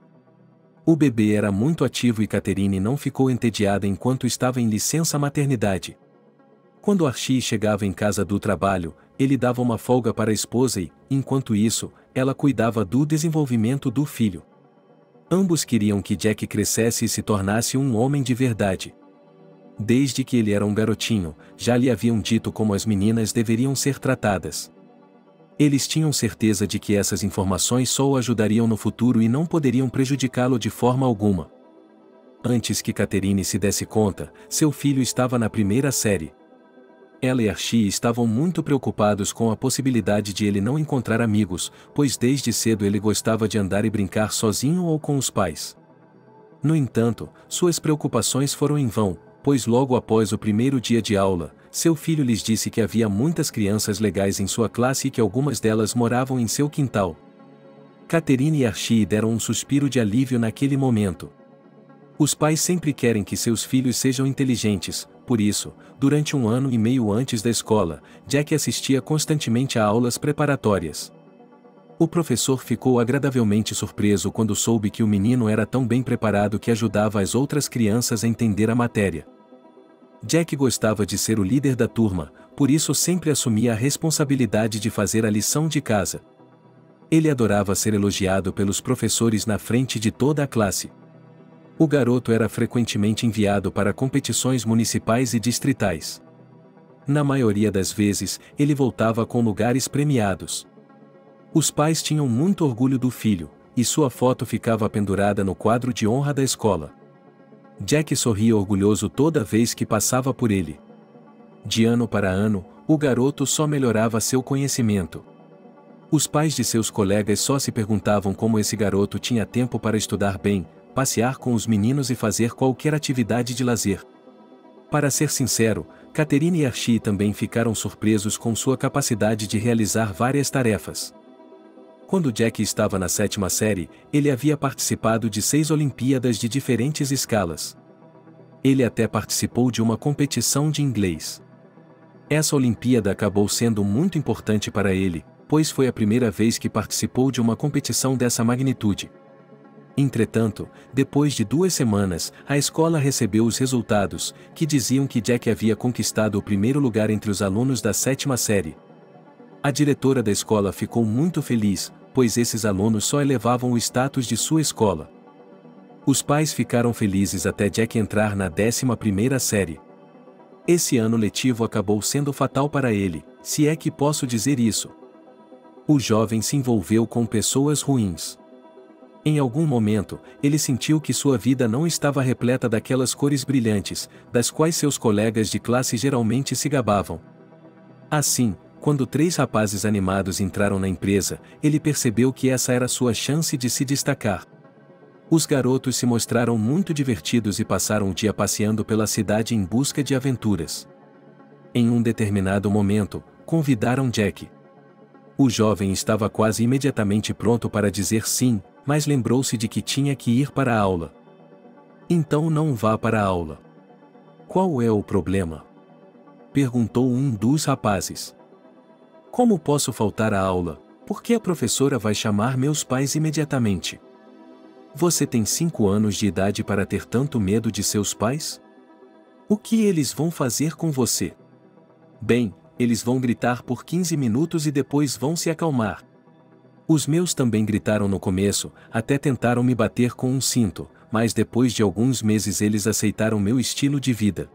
O bebê era muito ativo e Catherine não ficou entediada enquanto estava em licença maternidade. Quando Archie chegava em casa do trabalho, ele dava uma folga para a esposa e, enquanto isso, ela cuidava do desenvolvimento do filho. Ambos queriam que Jack crescesse e se tornasse um homem de verdade. Desde que ele era um garotinho, já lhe haviam dito como as meninas deveriam ser tratadas. Eles tinham certeza de que essas informações só o ajudariam no futuro e não poderiam prejudicá-lo de forma alguma. Antes que Catherine se desse conta, seu filho estava na primeira série. Ela e Archie estavam muito preocupados com a possibilidade de ele não encontrar amigos, pois desde cedo ele gostava de andar e brincar sozinho ou com os pais. No entanto, suas preocupações foram em vão, pois logo após o primeiro dia de aula, seu filho lhes disse que havia muitas crianças legais em sua classe e que algumas delas moravam em seu quintal. Catherine e Archie deram um suspiro de alívio naquele momento. Os pais sempre querem que seus filhos sejam inteligentes, por isso, durante 1 ano e meio antes da escola, Jack assistia constantemente a aulas preparatórias. O professor ficou agradavelmente surpreso quando soube que o menino era tão bem preparado que ajudava as outras crianças a entender a matéria. Jack gostava de ser o líder da turma, por isso sempre assumia a responsabilidade de fazer a lição de casa. Ele adorava ser elogiado pelos professores na frente de toda a classe. O garoto era frequentemente enviado para competições municipais e distritais. Na maioria das vezes, ele voltava com lugares premiados. Os pais tinham muito orgulho do filho, e sua foto ficava pendurada no quadro de honra da escola. Jack sorria orgulhoso toda vez que passava por ele. De ano para ano, o garoto só melhorava seu conhecimento. Os pais de seus colegas só se perguntavam como esse garoto tinha tempo para estudar bem, passear com os meninos e fazer qualquer atividade de lazer. Para ser sincero, Catherine e Archie também ficaram surpresos com sua capacidade de realizar várias tarefas. Quando Jack estava na 7ª série, ele havia participado de 6 Olimpíadas de diferentes escalas. Ele até participou de uma competição de inglês. Essa Olimpíada acabou sendo muito importante para ele, pois foi a primeira vez que participou de uma competição dessa magnitude. Entretanto, depois de 2 semanas, a escola recebeu os resultados, que diziam que Jack havia conquistado o primeiro lugar entre os alunos da 7ª série. A diretora da escola ficou muito feliz, pois esses alunos só elevavam o status de sua escola. Os pais ficaram felizes até Jack entrar na 11ª série. Esse ano letivo acabou sendo fatal para ele, se é que posso dizer isso. O jovem se envolveu com pessoas ruins. Em algum momento, ele sentiu que sua vida não estava repleta daquelas cores brilhantes, das quais seus colegas de classe geralmente se gabavam. Assim, quando 3 rapazes animados entraram na empresa, ele percebeu que essa era sua chance de se destacar. Os garotos se mostraram muito divertidos e passaram o dia passeando pela cidade em busca de aventuras. Em um determinado momento, convidaram Jack. O jovem estava quase imediatamente pronto para dizer sim, mas lembrou-se de que tinha que ir para a aula. Então não vá para a aula. Qual é o problema? Perguntou um dos rapazes. Como posso faltar à aula? Porque a professora vai chamar meus pais imediatamente. Você tem 5 anos de idade para ter tanto medo de seus pais? O que eles vão fazer com você? Bem, eles vão gritar por 15 minutos e depois vão se acalmar. Os meus também gritaram no começo, até tentaram me bater com um cinto, mas depois de alguns meses eles aceitaram meu estilo de vida.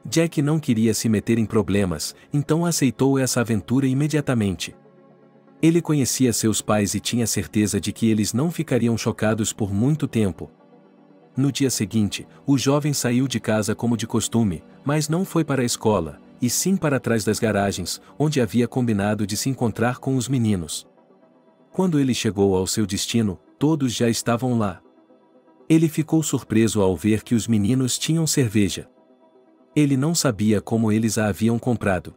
Jack não queria se meter em problemas, então aceitou essa aventura imediatamente. Ele conhecia seus pais e tinha certeza de que eles não ficariam chocados por muito tempo. No dia seguinte, o jovem saiu de casa como de costume, mas não foi para a escola, e sim para trás das garagens, onde havia combinado de se encontrar com os meninos. Quando ele chegou ao seu destino, todos já estavam lá. Ele ficou surpreso ao ver que os meninos tinham cerveja. Ele não sabia como eles a haviam comprado.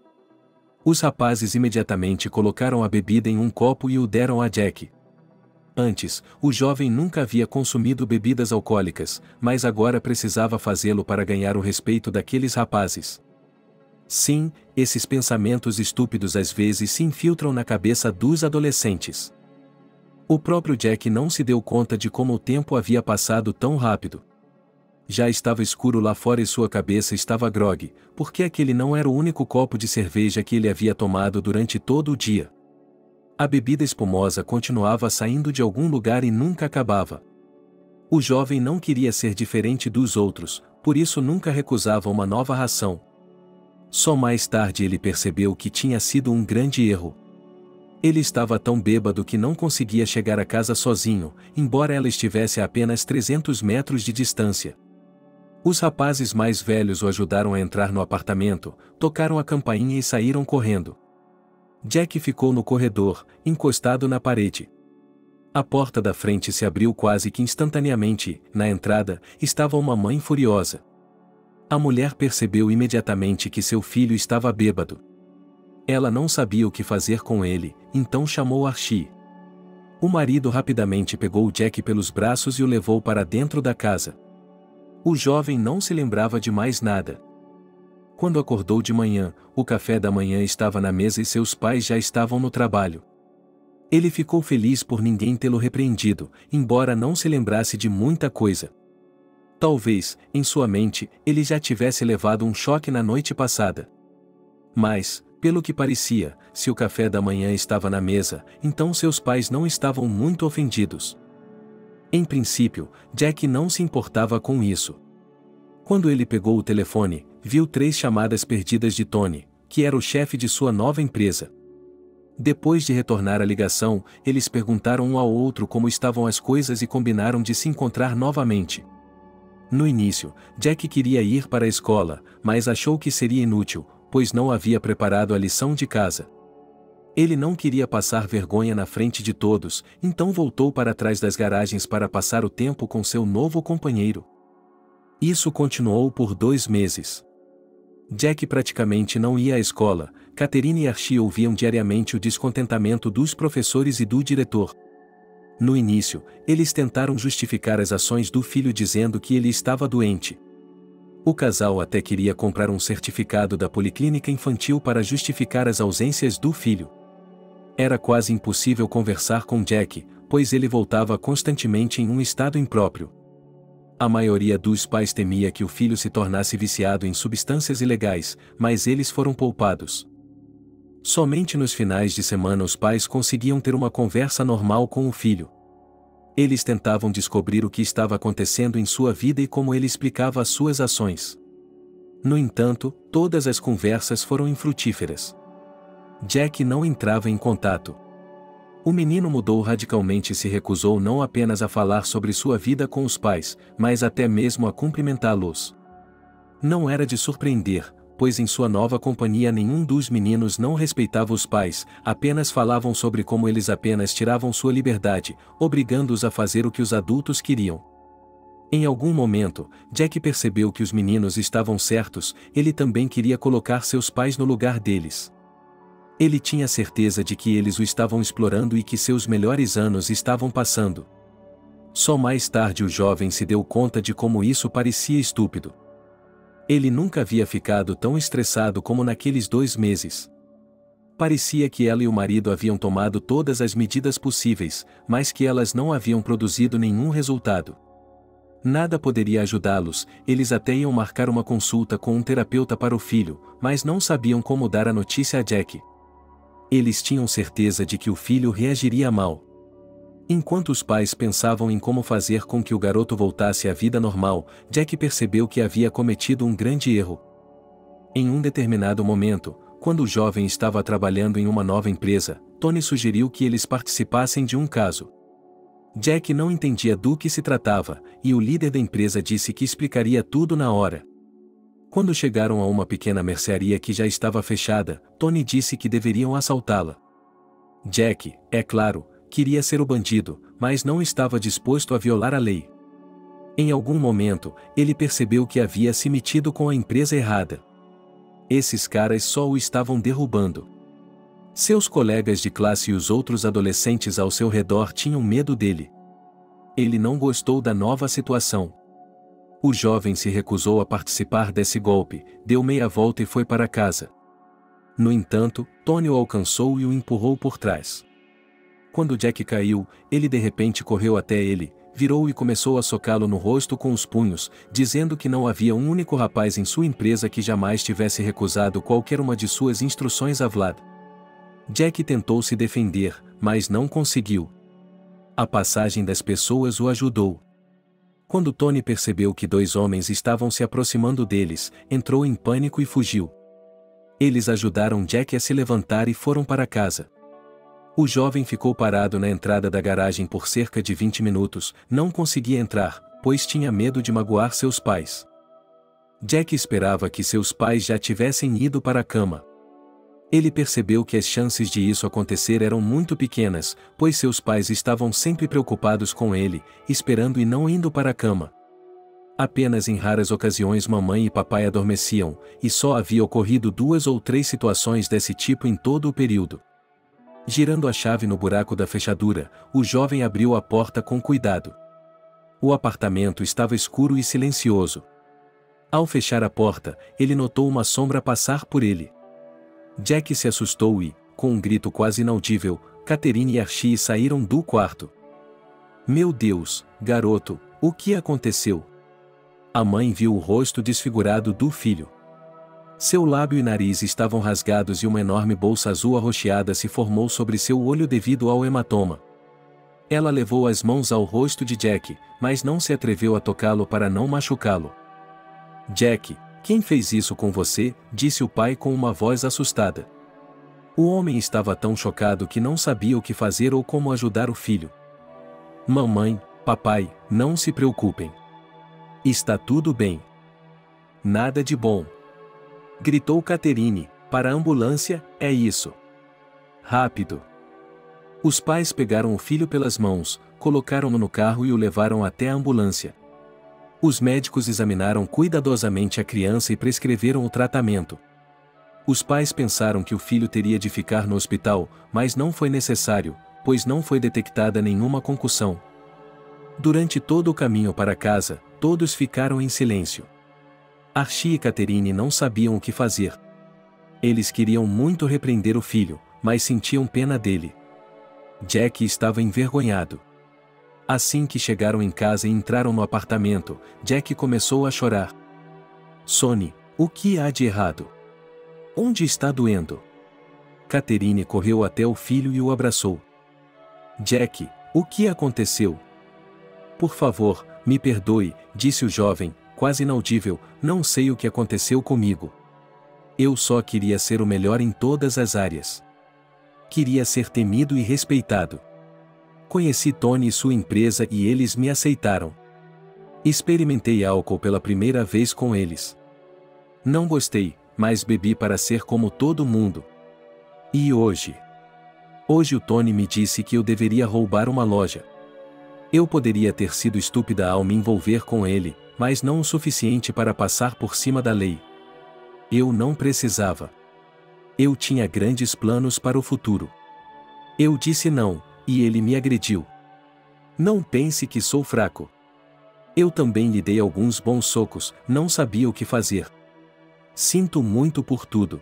Os rapazes imediatamente colocaram a bebida em um copo e o deram a Jack. Antes, o jovem nunca havia consumido bebidas alcoólicas, mas agora precisava fazê-lo para ganhar o respeito daqueles rapazes. Sim, esses pensamentos estúpidos às vezes se infiltram na cabeça dos adolescentes. O próprio Jack não se deu conta de como o tempo havia passado tão rápido. Já estava escuro lá fora e sua cabeça estava grogue, porque aquele não era o único copo de cerveja que ele havia tomado durante todo o dia. A bebida espumosa continuava saindo de algum lugar e nunca acabava. O jovem não queria ser diferente dos outros, por isso nunca recusava uma nova ração. Só mais tarde ele percebeu que tinha sido um grande erro. Ele estava tão bêbado que não conseguia chegar a casa sozinho, embora ela estivesse a apenas 300 metros de distância. Os rapazes mais velhos o ajudaram a entrar no apartamento, tocaram a campainha e saíram correndo. Jack ficou no corredor, encostado na parede. A porta da frente se abriu quase que instantaneamente e, na entrada, estava uma mãe furiosa. A mulher percebeu imediatamente que seu filho estava bêbado. Ela não sabia o que fazer com ele, então chamou Archie. O marido rapidamente pegou Jack pelos braços e o levou para dentro da casa. O jovem não se lembrava de mais nada. Quando acordou de manhã, o café da manhã estava na mesa e seus pais já estavam no trabalho. Ele ficou feliz por ninguém tê-lo repreendido, embora não se lembrasse de muita coisa. Talvez, em sua mente, ele já tivesse levado um choque na noite passada. Mas, pelo que parecia, se o café da manhã estava na mesa, então seus pais não estavam muito ofendidos. Em princípio, Jack não se importava com isso. Quando ele pegou o telefone, viu 3 chamadas perdidas de Tony, que era o chefe de sua nova empresa. Depois de retornar a ligação, eles perguntaram um ao outro como estavam as coisas e combinaram de se encontrar novamente. No início, Jack queria ir para a escola, mas achou que seria inútil, pois não havia preparado a lição de casa. Ele não queria passar vergonha na frente de todos, então voltou para trás das garagens para passar o tempo com seu novo companheiro. Isso continuou por 2 meses. Jack praticamente não ia à escola. Catherine e Archie ouviam diariamente o descontentamento dos professores e do diretor. No início, eles tentaram justificar as ações do filho dizendo que ele estava doente. O casal até queria comprar um certificado da policlínica infantil para justificar as ausências do filho. Era quase impossível conversar com Jack, pois ele voltava constantemente em um estado impróprio. A maioria dos pais temia que o filho se tornasse viciado em substâncias ilegais, mas eles foram poupados. Somente nos finais de semana os pais conseguiam ter uma conversa normal com o filho. Eles tentavam descobrir o que estava acontecendo em sua vida e como ele explicava as suas ações. No entanto, todas as conversas foram infrutíferas. Jack não entrava em contato. O menino mudou radicalmente e se recusou não apenas a falar sobre sua vida com os pais, mas até mesmo a cumprimentá-los. Não era de surpreender, pois em sua nova companhia nenhum dos meninos não respeitava os pais, apenas falavam sobre como eles apenas tiravam sua liberdade, obrigando-os a fazer o que os adultos queriam. Em algum momento, Jack percebeu que os meninos estavam certos, ele também queria colocar seus pais no lugar deles. Ele tinha certeza de que eles o estavam explorando e que seus melhores anos estavam passando. Só mais tarde o jovem se deu conta de como isso parecia estúpido. Ele nunca havia ficado tão estressado como naqueles 2 meses. Parecia que ela e o marido haviam tomado todas as medidas possíveis, mas que elas não haviam produzido nenhum resultado. Nada poderia ajudá-los, eles até iam marcar uma consulta com um terapeuta para o filho, mas não sabiam como dar a notícia a Jack. Eles tinham certeza de que o filho reagiria mal. Enquanto os pais pensavam em como fazer com que o garoto voltasse à vida normal, Jack percebeu que havia cometido um grande erro. Em um determinado momento, quando o jovem estava trabalhando em uma nova empresa, Tony sugeriu que eles participassem de um caso. Jack não entendia do que se tratava, e o líder da empresa disse que explicaria tudo na hora. Quando chegaram a uma pequena mercearia que já estava fechada, Tony disse que deveriam assaltá-la. Jack, é claro, queria ser o bandido, mas não estava disposto a violar a lei. Em algum momento, ele percebeu que havia se metido com a empresa errada. Esses caras só o estavam derrubando. Seus colegas de classe e os outros adolescentes ao seu redor tinham medo dele. Ele não gostou da nova situação. O jovem se recusou a participar desse golpe, deu meia volta e foi para casa. No entanto, Tony o alcançou e o empurrou por trás. Quando Jack caiu, ele de repente correu até ele, virou e começou a socá-lo no rosto com os punhos, dizendo que não havia um único rapaz em sua empresa que jamais tivesse recusado qualquer uma de suas instruções a Vlad. Jack tentou se defender, mas não conseguiu. A passagem das pessoas o ajudou. Quando Tony percebeu que dois homens estavam se aproximando deles, entrou em pânico e fugiu. Eles ajudaram Jack a se levantar e foram para casa. O jovem ficou parado na entrada da garagem por cerca de 20 minutos, não conseguia entrar, pois tinha medo de magoar seus pais. Jack esperava que seus pais já tivessem ido para a cama. Ele percebeu que as chances de isso acontecer eram muito pequenas, pois seus pais estavam sempre preocupados com ele, esperando e não indo para a cama. Apenas em raras ocasiões mamãe e papai adormeciam, e só havia ocorrido 2 ou 3 situações desse tipo em todo o período. Girando a chave no buraco da fechadura, o jovem abriu a porta com cuidado. O apartamento estava escuro e silencioso. Ao fechar a porta, ele notou uma sombra passar por ele. Jack se assustou e, com um grito quase inaudível, Catherine e Archie saíram do quarto. Meu Deus, garoto, o que aconteceu? A mãe viu o rosto desfigurado do filho. Seu lábio e nariz estavam rasgados e uma enorme bolsa azul arroxeada se formou sobre seu olho devido ao hematoma. Ela levou as mãos ao rosto de Jack, mas não se atreveu a tocá-lo para não machucá-lo. Jack, quem fez isso com você? Disse o pai com uma voz assustada. O homem estava tão chocado que não sabia o que fazer ou como ajudar o filho. Mamãe, papai, não se preocupem. Está tudo bem. Nada de bom. Gritou Catherine, para a ambulância, é isso. Rápido. Os pais pegaram o filho pelas mãos, colocaram-no no carro e o levaram até a ambulância. Os médicos examinaram cuidadosamente a criança e prescreveram o tratamento. Os pais pensaram que o filho teria de ficar no hospital, mas não foi necessário, pois não foi detectada nenhuma concussão. Durante todo o caminho para casa, todos ficaram em silêncio. Archie e Catherine não sabiam o que fazer. Eles queriam muito repreender o filho, mas sentiam pena dele. Jack estava envergonhado. Assim que chegaram em casa e entraram no apartamento, Jack começou a chorar. Sonny, o que há de errado? Onde está doendo? Catherine correu até o filho e o abraçou. Jack, o que aconteceu? Por favor, me perdoe, disse o jovem, quase inaudível, não sei o que aconteceu comigo. Eu só queria ser o melhor em todas as áreas. Queria ser temido e respeitado. Conheci Tony e sua empresa e eles me aceitaram. Experimentei álcool pela primeira vez com eles. Não gostei, mas bebi para ser como todo mundo. E hoje? Hoje o Tony me disse que eu deveria roubar uma loja. Eu poderia ter sido estúpida ao me envolver com ele, mas não o suficiente para passar por cima da lei. Eu não precisava. Eu tinha grandes planos para o futuro. Eu disse não, e ele me agrediu. Não pense que sou fraco. Eu também lhe dei alguns bons socos, não sabia o que fazer. Sinto muito por tudo.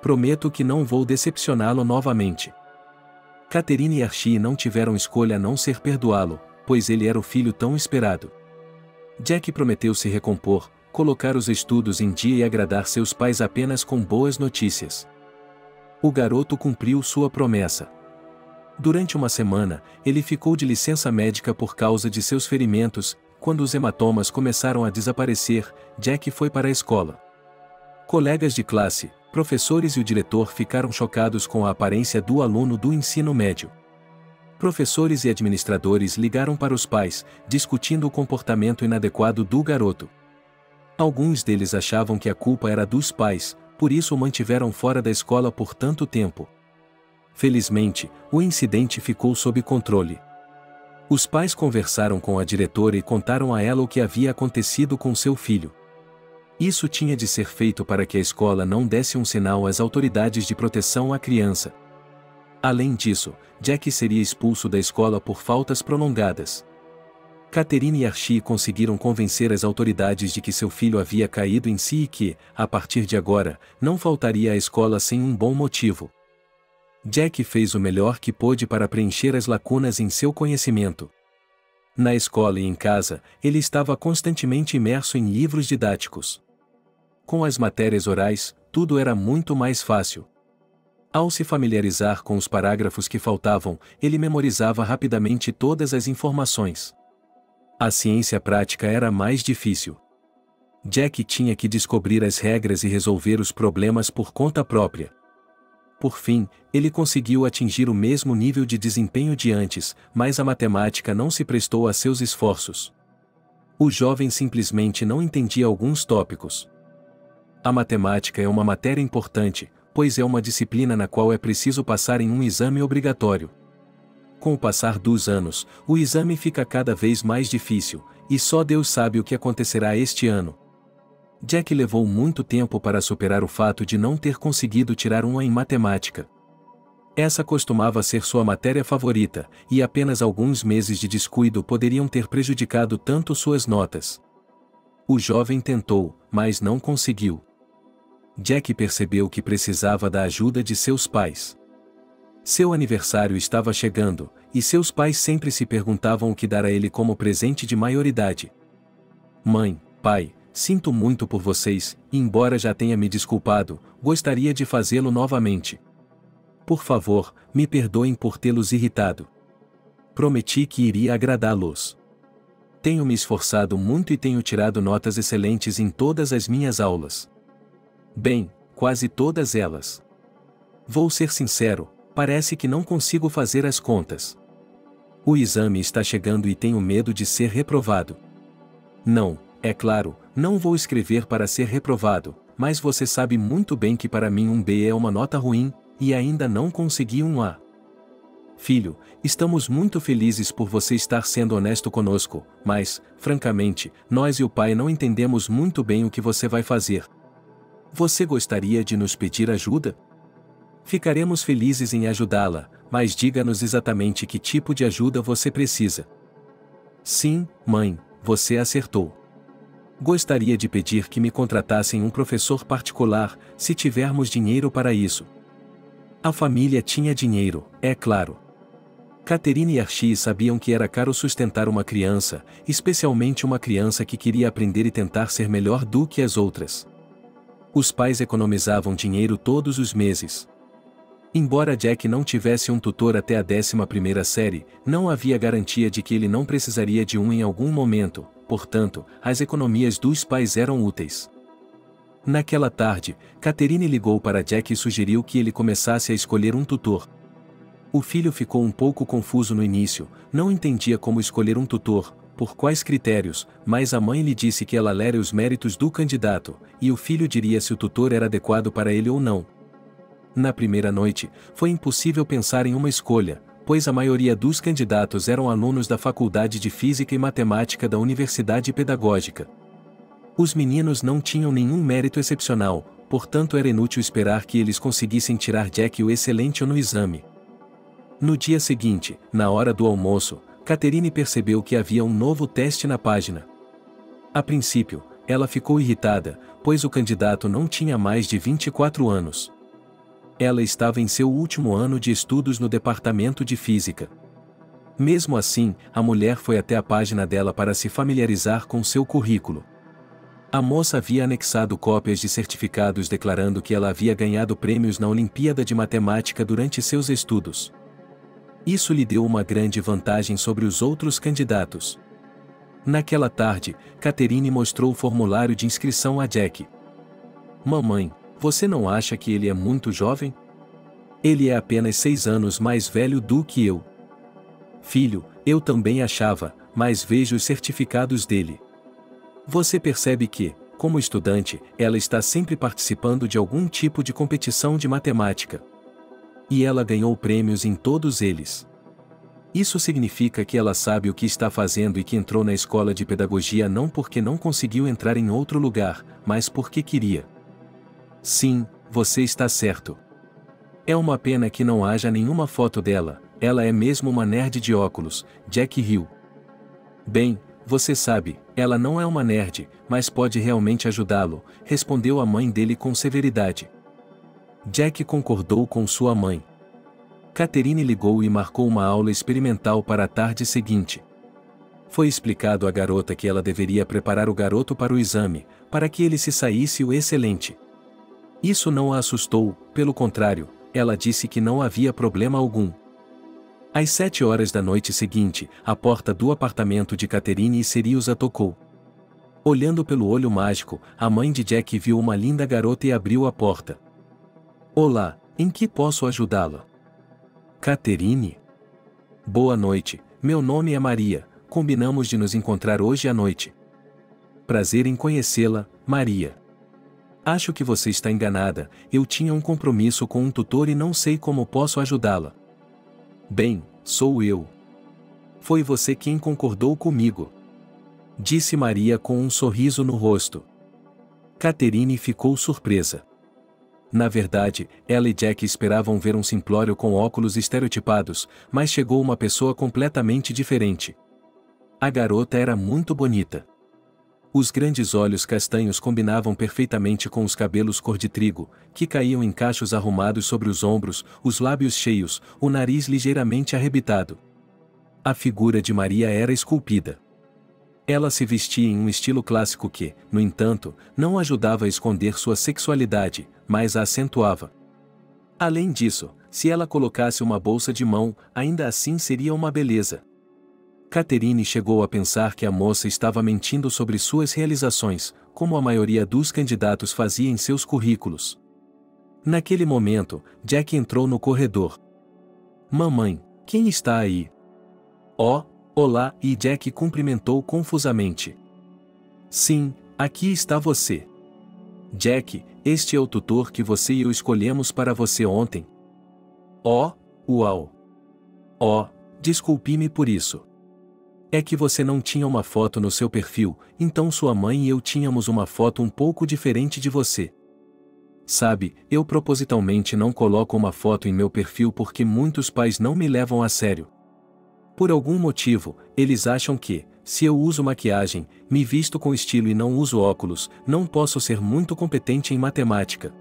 Prometo que não vou decepcioná-lo novamente. Catherine e Archie não tiveram escolha a não ser perdoá-lo, pois ele era o filho tão esperado. Jack prometeu se recompor, colocar os estudos em dia e agradar seus pais apenas com boas notícias. O garoto cumpriu sua promessa. Durante uma semana, ele ficou de licença médica por causa de seus ferimentos. Quando os hematomas começaram a desaparecer, Jack foi para a escola. Colegas de classe, professores e o diretor ficaram chocados com a aparência do aluno do ensino médio. Professores e administradores ligaram para os pais, discutindo o comportamento inadequado do garoto. Alguns deles achavam que a culpa era dos pais, por isso o mantiveram fora da escola por tanto tempo. Felizmente, o incidente ficou sob controle. Os pais conversaram com a diretora e contaram a ela o que havia acontecido com seu filho. Isso tinha de ser feito para que a escola não desse um sinal às autoridades de proteção à criança. Além disso, Jack seria expulso da escola por faltas prolongadas. Catherine e Archie conseguiram convencer as autoridades de que seu filho havia caído em si e que, a partir de agora, não faltaria à escola sem um bom motivo. Jack fez o melhor que pôde para preencher as lacunas em seu conhecimento. Na escola e em casa, ele estava constantemente imerso em livros didáticos. Com as matérias orais, tudo era muito mais fácil. Ao se familiarizar com os parágrafos que faltavam, ele memorizava rapidamente todas as informações. A ciência prática era mais difícil. Jack tinha que descobrir as regras e resolver os problemas por conta própria. Por fim, ele conseguiu atingir o mesmo nível de desempenho de antes, mas a matemática não se prestou a seus esforços. O jovem simplesmente não entendia alguns tópicos. A matemática é uma matéria importante, pois é uma disciplina na qual é preciso passar em um exame obrigatório. Com o passar dos anos, o exame fica cada vez mais difícil, e só Deus sabe o que acontecerá este ano. Jack levou muito tempo para superar o fato de não ter conseguido tirar um A em matemática. Essa costumava ser sua matéria favorita, e apenas alguns meses de descuido poderiam ter prejudicado tanto suas notas. O jovem tentou, mas não conseguiu. Jack percebeu que precisava da ajuda de seus pais. Seu aniversário estava chegando, e seus pais sempre se perguntavam o que dar a ele como presente de maioridade. Mãe, pai, sinto muito por vocês, e embora já tenha me desculpado, gostaria de fazê-lo novamente. Por favor, me perdoem por tê-los irritado. Prometi que iria agradá-los. Tenho me esforçado muito e tenho tirado notas excelentes em todas as minhas aulas. Bem, quase todas elas. Vou ser sincero, parece que não consigo fazer as contas. O exame está chegando e tenho medo de ser reprovado. Não, é claro, não vou escrever para ser reprovado, mas você sabe muito bem que para mim um B é uma nota ruim, e ainda não consegui um A. Filho, estamos muito felizes por você estar sendo honesto conosco, mas, francamente, nós e o pai não entendemos muito bem o que você vai fazer. Você gostaria de nos pedir ajuda? Ficaremos felizes em ajudá-la, mas diga-nos exatamente que tipo de ajuda você precisa. Sim, mãe, você acertou. Gostaria de pedir que me contratassem um professor particular, se tivermos dinheiro para isso. A família tinha dinheiro, é claro. Catherine e Archie sabiam que era caro sustentar uma criança, especialmente uma criança que queria aprender e tentar ser melhor do que as outras. Os pais economizavam dinheiro todos os meses. Embora Jack não tivesse um tutor até a 11ª série, não havia garantia de que ele não precisaria de um em algum momento, portanto, as economias dos pais eram úteis. Naquela tarde, Catherine ligou para Jack e sugeriu que ele começasse a escolher um tutor. O filho ficou um pouco confuso no início, não entendia como escolher um tutor, por quais critérios, mas a mãe lhe disse que ela lera os méritos do candidato, e o filho diria se o tutor era adequado para ele ou não. Na primeira noite, foi impossível pensar em uma escolha, pois a maioria dos candidatos eram alunos da Faculdade de Física e Matemática da Universidade Pedagógica. Os meninos não tinham nenhum mérito excepcional, portanto era inútil esperar que eles conseguissem tirar Jack o excelente no exame. No dia seguinte, na hora do almoço, Catherine percebeu que havia um novo teste na página. A princípio, ela ficou irritada, pois o candidato não tinha mais de 24 anos. Ela estava em seu último ano de estudos no departamento de física. Mesmo assim, a mulher foi até a página dela para se familiarizar com seu currículo. A moça havia anexado cópias de certificados declarando que ela havia ganhado prêmios na Olimpíada de Matemática durante seus estudos. Isso lhe deu uma grande vantagem sobre os outros candidatos. Naquela tarde, Catherine mostrou o formulário de inscrição a Jack. Mamãe, você não acha que ele é muito jovem? Ele é apenas 6 anos mais velho do que eu. Filho, eu também achava, mas vejo os certificados dele. Você percebe que, como estudante, ela está sempre participando de algum tipo de competição de matemática. E ela ganhou prêmios em todos eles. Isso significa que ela sabe o que está fazendo e que entrou na escola de pedagogia não porque não conseguiu entrar em outro lugar, mas porque queria. Sim, você está certo. É uma pena que não haja nenhuma foto dela, ela é mesmo uma nerd de óculos, Jack riu. Bem, você sabe, ela não é uma nerd, mas pode realmente ajudá-lo, respondeu a mãe dele com severidade. Jack concordou com sua mãe. Catherine ligou e marcou uma aula experimental para a tarde seguinte. Foi explicado à garota que ela deveria preparar o garoto para o exame, para que ele se saísse o excelente. Isso não a assustou, pelo contrário, ela disse que não havia problema algum. Às 7 horas da noite seguinte, a porta do apartamento de Catherine e Sirius tocou. Olhando pelo olho mágico, a mãe de Jack viu uma linda garota e abriu a porta. Olá, em que posso ajudá-la? Catherine? Boa noite, meu nome é Maria, combinamos de nos encontrar hoje à noite. Prazer em conhecê-la, Maria. Acho que você está enganada, eu tinha um compromisso com um tutor e não sei como posso ajudá-la. Bem, sou eu. Foi você quem concordou comigo. Disse Maria com um sorriso no rosto. Catherine ficou surpresa. Na verdade, ela e Jack esperavam ver um simplório com óculos estereotipados, mas chegou uma pessoa completamente diferente. A garota era muito bonita. Os grandes olhos castanhos combinavam perfeitamente com os cabelos cor de trigo, que caíam em cachos arrumados sobre os ombros, os lábios cheios, o nariz ligeiramente arrebitado. A figura de Maria era esculpida. Ela se vestia em um estilo clássico que, no entanto, não ajudava a esconder sua sexualidade, mas a acentuava. Além disso, se ela colocasse uma bolsa de mão, ainda assim seria uma beleza. Catherine chegou a pensar que a moça estava mentindo sobre suas realizações, como a maioria dos candidatos fazia em seus currículos. Naquele momento, Jack entrou no corredor. Mamãe, quem está aí? Oh, olá, e Jack cumprimentou confusamente. Sim, aqui está você. Jack, este é o tutor que você e eu escolhemos para você ontem. Oh, uau. Oh, desculpe-me por isso. É que você não tinha uma foto no seu perfil, então sua mãe e eu tínhamos uma foto um pouco diferente de você. Sabe, eu propositalmente não coloco uma foto em meu perfil porque muitos pais não me levam a sério. Por algum motivo, eles acham que, se eu uso maquiagem, me visto com estilo e não uso óculos, não posso ser muito competente em matemática.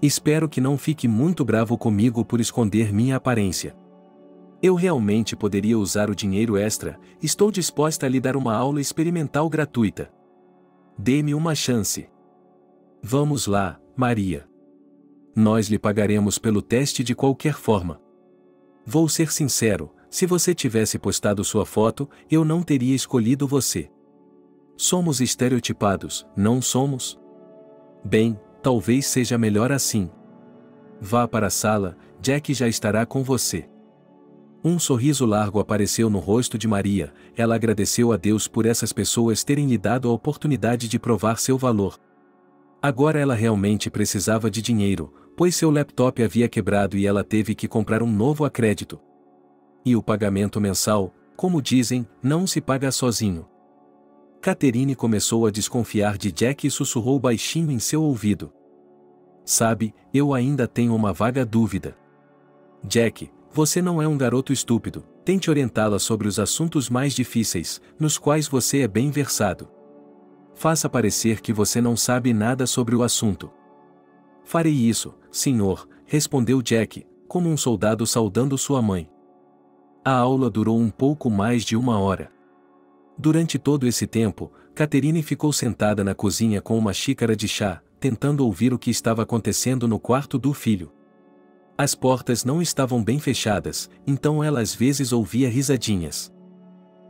Espero que não fique muito bravo comigo por esconder minha aparência. Eu realmente poderia usar o dinheiro extra, estou disposta a lhe dar uma aula experimental gratuita. Dê-me uma chance. Vamos lá, Maria. Nós lhe pagaremos pelo teste de qualquer forma. Vou ser sincero, se você tivesse postado sua foto, eu não teria escolhido você. Somos estereotipados, não somos? Bem, talvez seja melhor assim. Vá para a sala, Jack já estará com você. Um sorriso largo apareceu no rosto de Maria, ela agradeceu a Deus por essas pessoas terem lhe dado a oportunidade de provar seu valor. Agora ela realmente precisava de dinheiro, pois seu laptop havia quebrado e ela teve que comprar um novo a crédito. E o pagamento mensal, como dizem, não se paga sozinho. Catherine começou a desconfiar de Jack e sussurrou baixinho em seu ouvido. Sabe, eu ainda tenho uma vaga dúvida. Jack, você não é um garoto estúpido, tente orientá-la sobre os assuntos mais difíceis, nos quais você é bem versado. Faça parecer que você não sabe nada sobre o assunto. Farei isso, senhor, respondeu Jack, como um soldado saudando sua mãe. A aula durou um pouco mais de 1 hora. Durante todo esse tempo, Catherine ficou sentada na cozinha com uma xícara de chá, tentando ouvir o que estava acontecendo no quarto do filho. As portas não estavam bem fechadas, então ela às vezes ouvia risadinhas.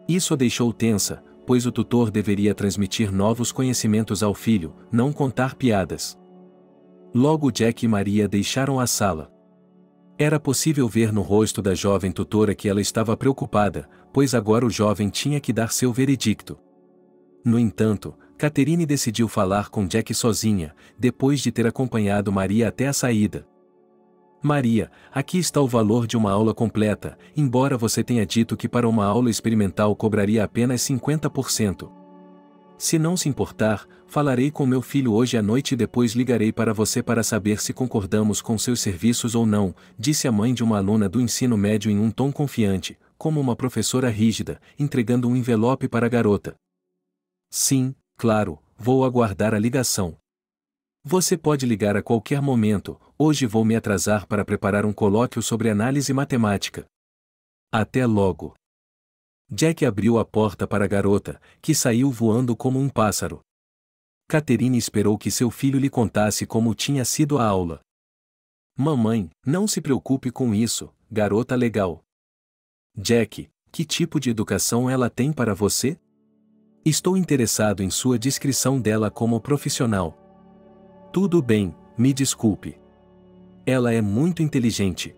Isso a deixou tensa, pois o tutor deveria transmitir novos conhecimentos ao filho, não contar piadas. Logo Jack e Maria deixaram a sala. Era possível ver no rosto da jovem tutora que ela estava preocupada, pois agora o jovem tinha que dar seu veredicto. No entanto, Catherine decidiu falar com Jack sozinha, depois de ter acompanhado Maria até a saída. Maria, aqui está o valor de uma aula completa, embora você tenha dito que para uma aula experimental cobraria apenas 50%. Se não se importar, falarei com meu filho hoje à noite e depois ligarei para você para saber se concordamos com seus serviços ou não, disse a mãe de uma aluna do ensino médio em um tom confiante, como uma professora rígida, entregando um envelope para a garota. Sim, claro, vou aguardar a ligação. Você pode ligar a qualquer momento, hoje vou me atrasar para preparar um colóquio sobre análise matemática. Até logo. Jack abriu a porta para a garota, que saiu voando como um pássaro. Catherine esperou que seu filho lhe contasse como tinha sido a aula. Mamãe, não se preocupe com isso, garota legal. Jack, que tipo de educação ela tem para você? Estou interessado em sua descrição dela como profissional. Tudo bem, me desculpe. Ela é muito inteligente.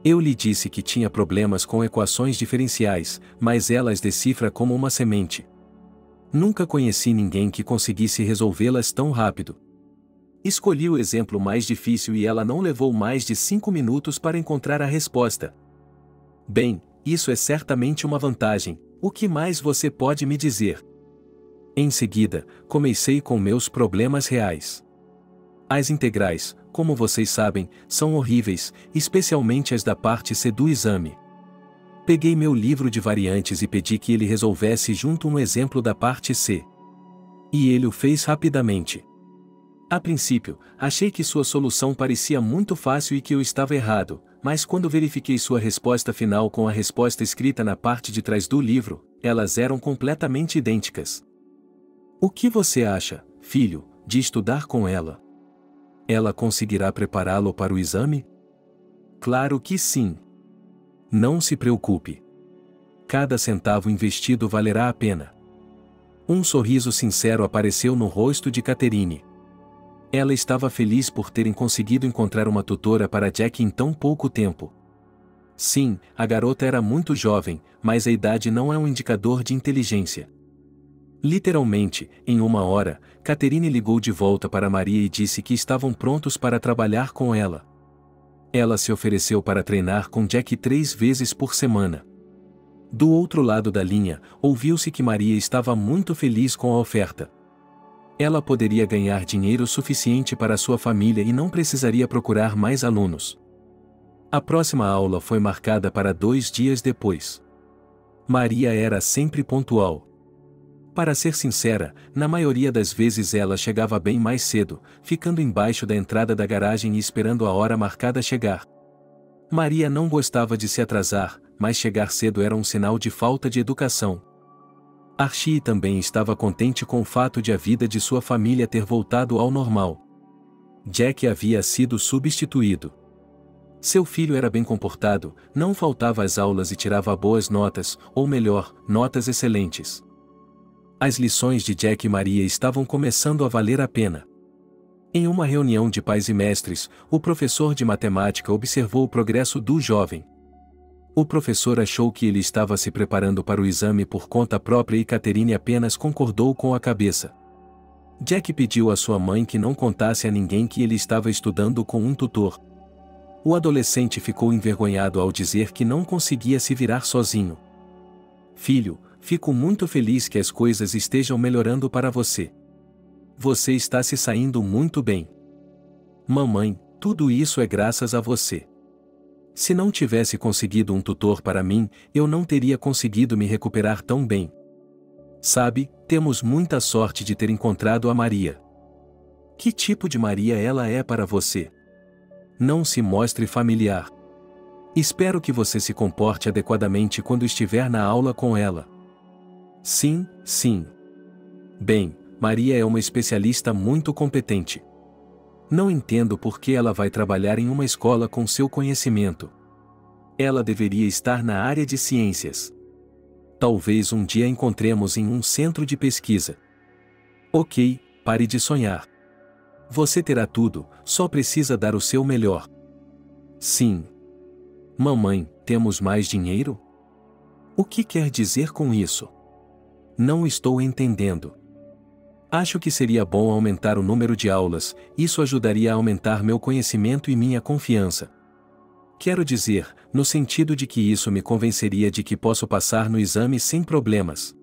Eu lhe disse que tinha problemas com equações diferenciais, mas ela as decifra como uma semente. Nunca conheci ninguém que conseguisse resolvê-las tão rápido. Escolhi o exemplo mais difícil e ela não levou mais de 5 minutos para encontrar a resposta. Bem, isso é certamente uma vantagem. O que mais você pode me dizer? Em seguida, comecei com meus problemas reais. As integrais, como vocês sabem, são horríveis, especialmente as da parte C do exame. Peguei meu livro de variantes e pedi que ele resolvesse junto um exemplo da parte C. E ele o fez rapidamente. A princípio, achei que sua solução parecia muito fácil e que eu estava errado, mas quando verifiquei sua resposta final com a resposta escrita na parte de trás do livro, elas eram completamente idênticas. O que você acha, filho, de estudar com ela? Ela conseguirá prepará-lo para o exame? Claro que sim. Não se preocupe. Cada centavo investido valerá a pena. Um sorriso sincero apareceu no rosto de Catherine. Ela estava feliz por terem conseguido encontrar uma tutora para Jack em tão pouco tempo. Sim, a garota era muito jovem, mas a idade não é um indicador de inteligência. Literalmente, em 1 hora, Catherine ligou de volta para Maria e disse que estavam prontos para trabalhar com ela. Ela se ofereceu para treinar com Jack 3 vezes por semana. Do outro lado da linha, ouviu-se que Maria estava muito feliz com a oferta. Ela poderia ganhar dinheiro suficiente para sua família e não precisaria procurar mais alunos. A próxima aula foi marcada para 2 dias depois. Maria era sempre pontual. Para ser sincera, na maioria das vezes ela chegava bem mais cedo, ficando embaixo da entrada da garagem e esperando a hora marcada chegar. Maria não gostava de se atrasar, mas chegar cedo era um sinal de falta de educação. Archie também estava contente com o fato de a vida de sua família ter voltado ao normal. Jack havia sido substituído. Seu filho era bem comportado, não faltava às aulas e tirava boas notas, ou melhor, notas excelentes. As lições de Jack e Maria estavam começando a valer a pena. Em uma reunião de pais e mestres, o professor de matemática observou o progresso do jovem. O professor achou que ele estava se preparando para o exame por conta própria e Catherine apenas concordou com a cabeça. Jack pediu à sua mãe que não contasse a ninguém que ele estava estudando com um tutor. O adolescente ficou envergonhado ao dizer que não conseguia se virar sozinho. Filho, fico muito feliz que as coisas estejam melhorando para você. Você está se saindo muito bem. Mamãe, tudo isso é graças a você. Se não tivesse conseguido um tutor para mim, eu não teria conseguido me recuperar tão bem. Sabe, temos muita sorte de ter encontrado a Maria. Que tipo de Maria ela é para você? Não se mostre familiar. Espero que você se comporte adequadamente quando estiver na aula com ela. Sim, sim. Bem, Maria é uma especialista muito competente. Não entendo por que ela vai trabalhar em uma escola com seu conhecimento. Ela deveria estar na área de ciências. Talvez um dia encontremos em um centro de pesquisa. Ok, pare de sonhar. Você terá tudo, só precisa dar o seu melhor. Sim. Mamãe, temos mais dinheiro? O que quer dizer com isso? Não estou entendendo. Acho que seria bom aumentar o número de aulas, isso ajudaria a aumentar meu conhecimento e minha confiança. Quero dizer, no sentido de que isso me convenceria de que posso passar no exame sem problemas.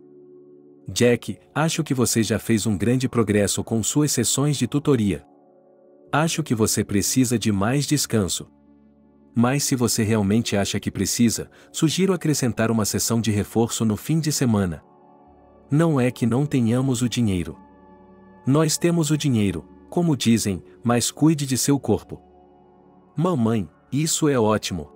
Jack, acho que você já fez um grande progresso com suas sessões de tutoria. Acho que você precisa de mais descanso. Mas se você realmente acha que precisa, sugiro acrescentar uma sessão de reforço no fim de semana. Não é que não tenhamos o dinheiro. Nós temos o dinheiro, como dizem, mas cuide de seu corpo. Mamãe, isso é ótimo.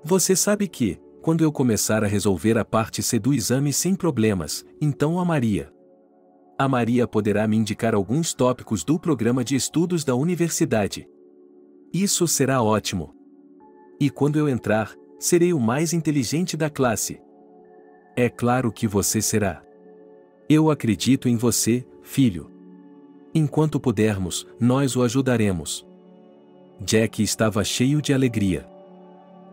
Você sabe que, quando eu começar a resolver a parte C do exame sem problemas, então a Maria poderá me indicar alguns tópicos do programa de estudos da universidade. Isso será ótimo. E quando eu entrar, serei o mais inteligente da classe. É claro que você será. Eu acredito em você, filho. Enquanto pudermos, nós o ajudaremos. Jack estava cheio de alegria.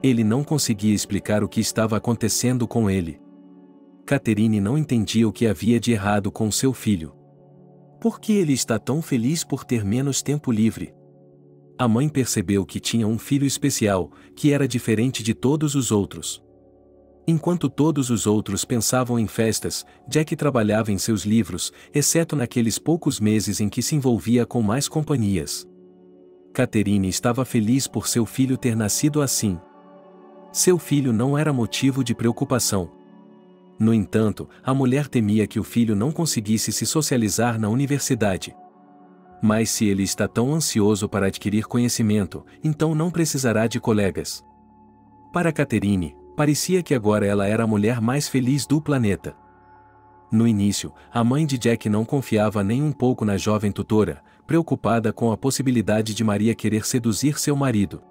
Ele não conseguia explicar o que estava acontecendo com ele. Catherine não entendia o que havia de errado com seu filho. Por que ele está tão feliz por ter menos tempo livre? A mãe percebeu que tinha um filho especial, que era diferente de todos os outros. Enquanto todos os outros pensavam em festas, Jack trabalhava em seus livros, exceto naqueles poucos meses em que se envolvia com mais companhias. Catherine estava feliz por seu filho ter nascido assim. Seu filho não era motivo de preocupação. No entanto, a mulher temia que o filho não conseguisse se socializar na universidade. Mas se ele está tão ansioso para adquirir conhecimento, então não precisará de colegas. Para Catherine, parecia que agora ela era a mulher mais feliz do planeta. No início, a mãe de Jack não confiava nem um pouco na jovem tutora, preocupada com a possibilidade de Maria querer seduzir seu marido.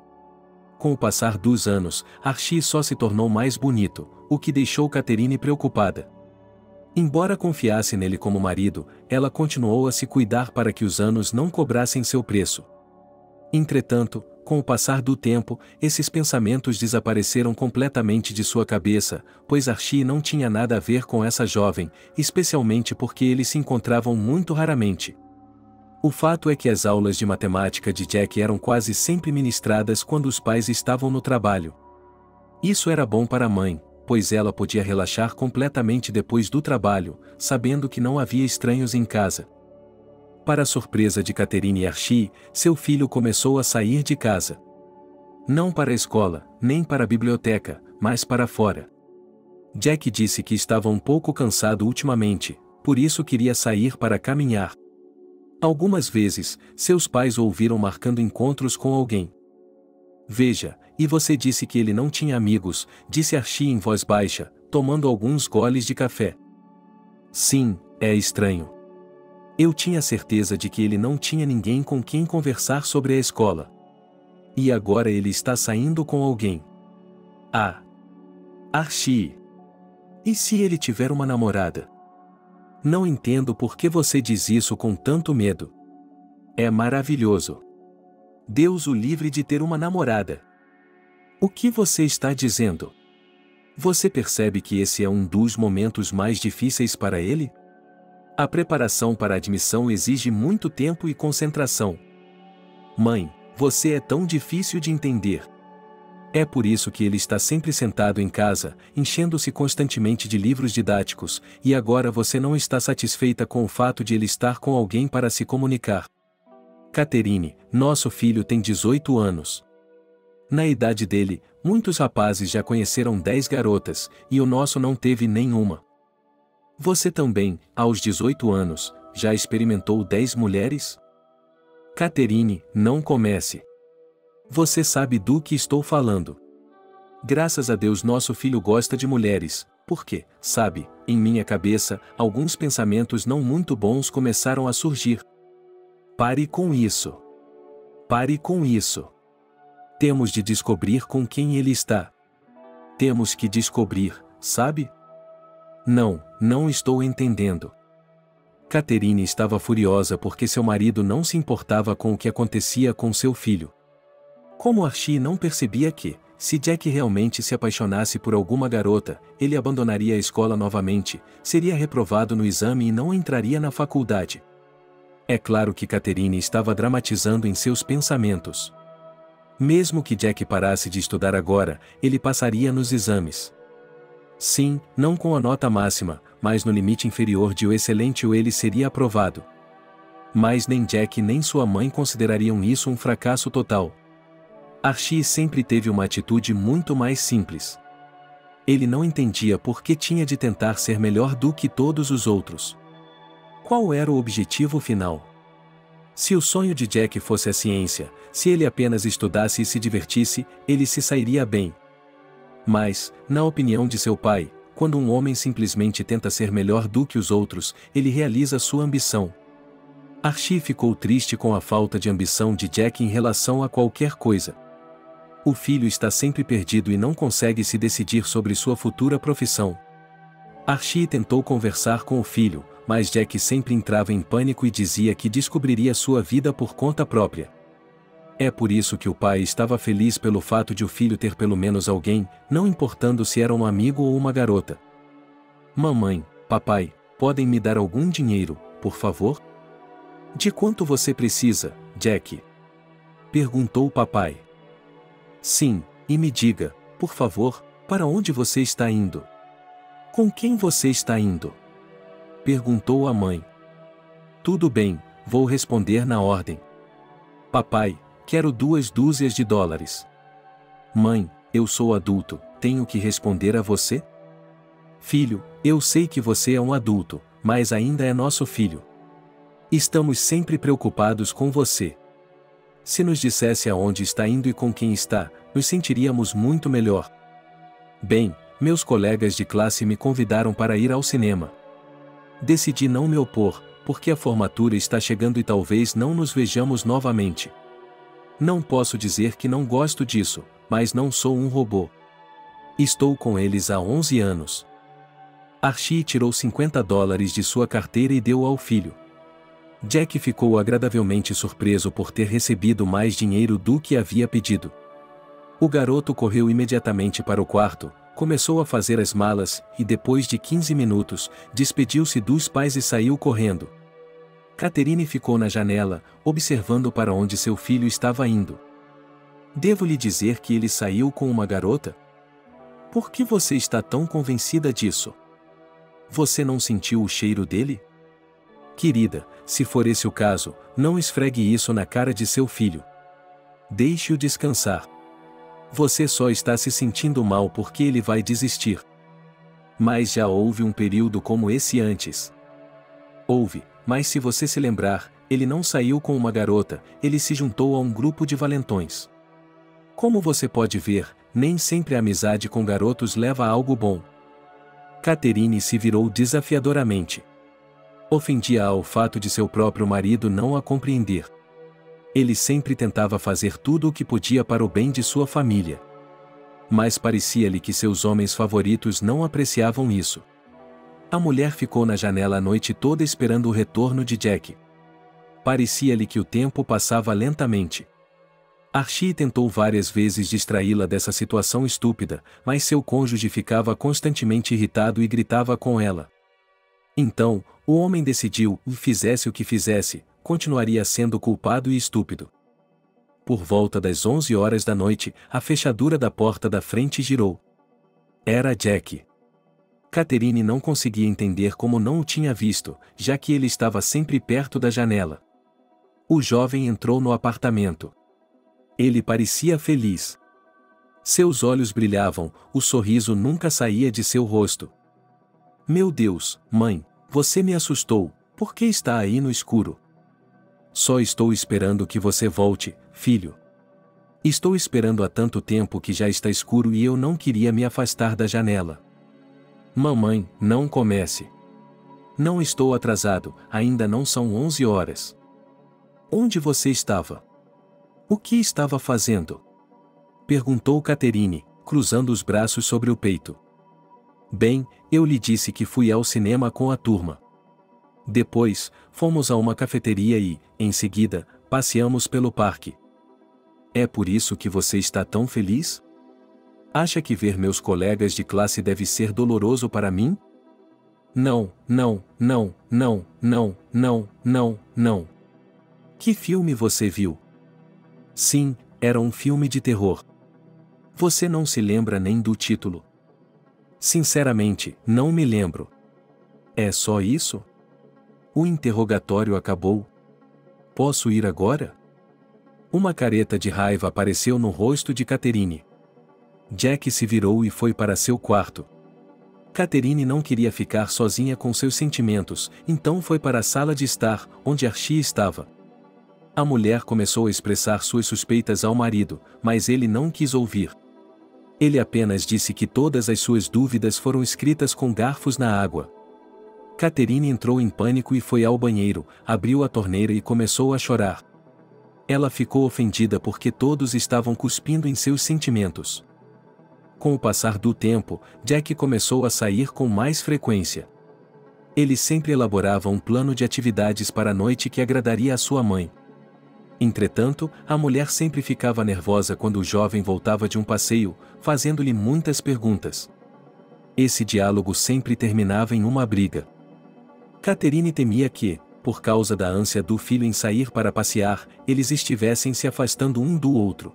Com o passar dos anos, Archie só se tornou mais bonito, o que deixou Catherine preocupada. Embora confiasse nele como marido, ela continuou a se cuidar para que os anos não cobrassem seu preço. Entretanto, com o passar do tempo, esses pensamentos desapareceram completamente de sua cabeça, pois Archie não tinha nada a ver com essa jovem, especialmente porque eles se encontravam muito raramente. O fato é que as aulas de matemática de Jack eram quase sempre ministradas quando os pais estavam no trabalho. Isso era bom para a mãe, pois ela podia relaxar completamente depois do trabalho, sabendo que não havia estranhos em casa. Para a surpresa de Catherine e Archie, seu filho começou a sair de casa. Não para a escola, nem para a biblioteca, mas para fora. Jack disse que estava um pouco cansado ultimamente, por isso queria sair para caminhar. Algumas vezes, seus pais o ouviram marcando encontros com alguém. Veja, e você disse que ele não tinha amigos, disse Archie em voz baixa, tomando alguns goles de café. Sim, é estranho. Eu tinha certeza de que ele não tinha ninguém com quem conversar sobre a escola. E agora ele está saindo com alguém. Ah! Archie! E se ele tiver uma namorada? Não entendo por que você diz isso com tanto medo. É maravilhoso. Deus o livre de ter uma namorada. O que você está dizendo? Você percebe que esse é um dos momentos mais difíceis para ele? A preparação para a admissão exige muito tempo e concentração. Mãe, você é tão difícil de entender. É por isso que ele está sempre sentado em casa, enchendo-se constantemente de livros didáticos, e agora você não está satisfeita com o fato de ele estar com alguém para se comunicar. Catherine, nosso filho tem 18 anos. Na idade dele, muitos rapazes já conheceram 10 garotas, e o nosso não teve nenhuma. Você também, aos 18 anos, já experimentou 10 mulheres? Catherine, não comece. Você sabe do que estou falando. Graças a Deus nosso filho gosta de mulheres, porque, sabe, em minha cabeça, alguns pensamentos não muito bons começaram a surgir. Pare com isso. Pare com isso. Temos de descobrir com quem ele está. Temos que descobrir, sabe? Não estou entendendo. Catherine estava furiosa porque seu marido não se importava com o que acontecia com seu filho. Como Archie não percebia que, Se Jack realmente se apaixonasse por alguma garota, ele abandonaria a escola novamente, seria reprovado no exame e não entraria na faculdade. É claro que Catherine estava dramatizando em seus pensamentos. Mesmo que Jack parasse de estudar agora, ele passaria nos exames. Sim, não com a nota máxima, mas no limite inferior de o excelente ou ele seria aprovado. Mas nem Jack nem sua mãe considerariam isso um fracasso total. Archie sempre teve uma atitude muito mais simples. Ele não entendia por que tinha de tentar ser melhor do que todos os outros. Qual era o objetivo final? Se o sonho de Jack fosse a ciência, se ele apenas estudasse e se divertisse, ele se sairia bem. Mas, na opinião de seu pai, quando um homem simplesmente tenta ser melhor do que os outros, ele realiza sua ambição. Archie ficou triste com a falta de ambição de Jack em relação a qualquer coisa. O filho está sempre perdido e não consegue se decidir sobre sua futura profissão. Archie tentou conversar com o filho, mas Jack sempre entrava em pânico e dizia que descobriria sua vida por conta própria. É por isso que o pai estava feliz pelo fato de o filho ter pelo menos alguém, não importando se era um amigo ou uma garota. Mamãe, papai, podem me dar algum dinheiro, por favor? De quanto você precisa, Jack? Perguntou o papai. Sim, e me diga, por favor, para onde você está indo? Com quem você está indo? Perguntou a mãe. Tudo bem, vou responder na ordem. Papai, quero 2 dúzias de dólares. Mãe, eu sou adulto, tenho que responder a você? Filho, eu sei que você é um adulto, mas ainda é nosso filho. Estamos sempre preocupados com você. Se nos dissesse aonde está indo e com quem está, nos sentiríamos muito melhor. Bem, meus colegas de classe me convidaram para ir ao cinema. Decidi não me opor, porque a formatura está chegando e talvez não nos vejamos novamente. Não posso dizer que não gosto disso, mas não sou um robô. Estou com eles há 11 anos. Archie tirou 50 dólares de sua carteira e deu ao filho. Jack ficou agradavelmente surpreso por ter recebido mais dinheiro do que havia pedido. O garoto correu imediatamente para o quarto, começou a fazer as malas e depois de 15 minutos, despediu-se dos pais e saiu correndo. Catherine ficou na janela, observando para onde seu filho estava indo. Devo lhe dizer que ele saiu com uma garota? Por que você está tão convencida disso? Você não sentiu o cheiro dele? Querida, se for esse o caso, não esfregue isso na cara de seu filho. Deixe-o descansar. Você só está se sentindo mal porque ele vai desistir. Mas já houve um período como esse antes. Houve, mas se você se lembrar, ele não saiu com uma garota, ele se juntou a um grupo de valentões. Como você pode ver, nem sempre a amizade com garotos leva a algo bom. Catherine se virou desafiadoramente. Ofendia ao fato de seu próprio marido não a compreender. Ele sempre tentava fazer tudo o que podia para o bem de sua família. Mas parecia-lhe que seus homens favoritos não apreciavam isso. A mulher ficou na janela a noite toda esperando o retorno de Jack. Parecia-lhe que o tempo passava lentamente. Archie tentou várias vezes distraí-la dessa situação estúpida, mas seu cônjuge ficava constantemente irritado e gritava com ela. Então, o homem decidiu, fizesse o que fizesse, continuaria sendo culpado e estúpido. Por volta das 11 horas da noite, a fechadura da porta da frente girou. Era Jack. Catherine não conseguia entender como não o tinha visto, já que ele estava sempre perto da janela. O jovem entrou no apartamento. Ele parecia feliz. Seus olhos brilhavam, o sorriso nunca saía de seu rosto. Meu Deus, mãe, você me assustou, por que está aí no escuro? Só estou esperando que você volte, filho. Estou esperando há tanto tempo que já está escuro e eu não queria me afastar da janela. Mamãe, não comece. Não estou atrasado, ainda não são 11 horas. Onde você estava? O que estava fazendo? Perguntou Catherine, cruzando os braços sobre o peito. Bem, eu lhe disse que fui ao cinema com a turma. Depois, fomos a uma cafeteria e, em seguida, passeamos pelo parque. É por isso que você está tão feliz? Acha que ver meus colegas de classe deve ser doloroso para mim? Não, não, não, não, não, não, não, não. Que filme você viu? Sim, era um filme de terror. Você não se lembra nem do título? Sinceramente, não me lembro. É só isso? O interrogatório acabou. Posso ir agora? Uma careta de raiva apareceu no rosto de Catherine. Jack se virou e foi para seu quarto. Catherine não queria ficar sozinha com seus sentimentos, então foi para a sala de estar, onde Archie estava. A mulher começou a expressar suas suspeitas ao marido, mas ele não quis ouvir. Ele apenas disse que todas as suas dúvidas foram escritas com garfos na água. Catherine entrou em pânico e foi ao banheiro, abriu a torneira e começou a chorar. Ela ficou ofendida porque todos estavam cuspindo em seus sentimentos. Com o passar do tempo, Jack começou a sair com mais frequência. Ele sempre elaborava um plano de atividades para a noite que agradaria a sua mãe. Entretanto, a mulher sempre ficava nervosa quando o jovem voltava de um passeio, fazendo-lhe muitas perguntas. Esse diálogo sempre terminava em uma briga. Catherine temia que, por causa da ânsia do filho em sair para passear, eles estivessem se afastando um do outro.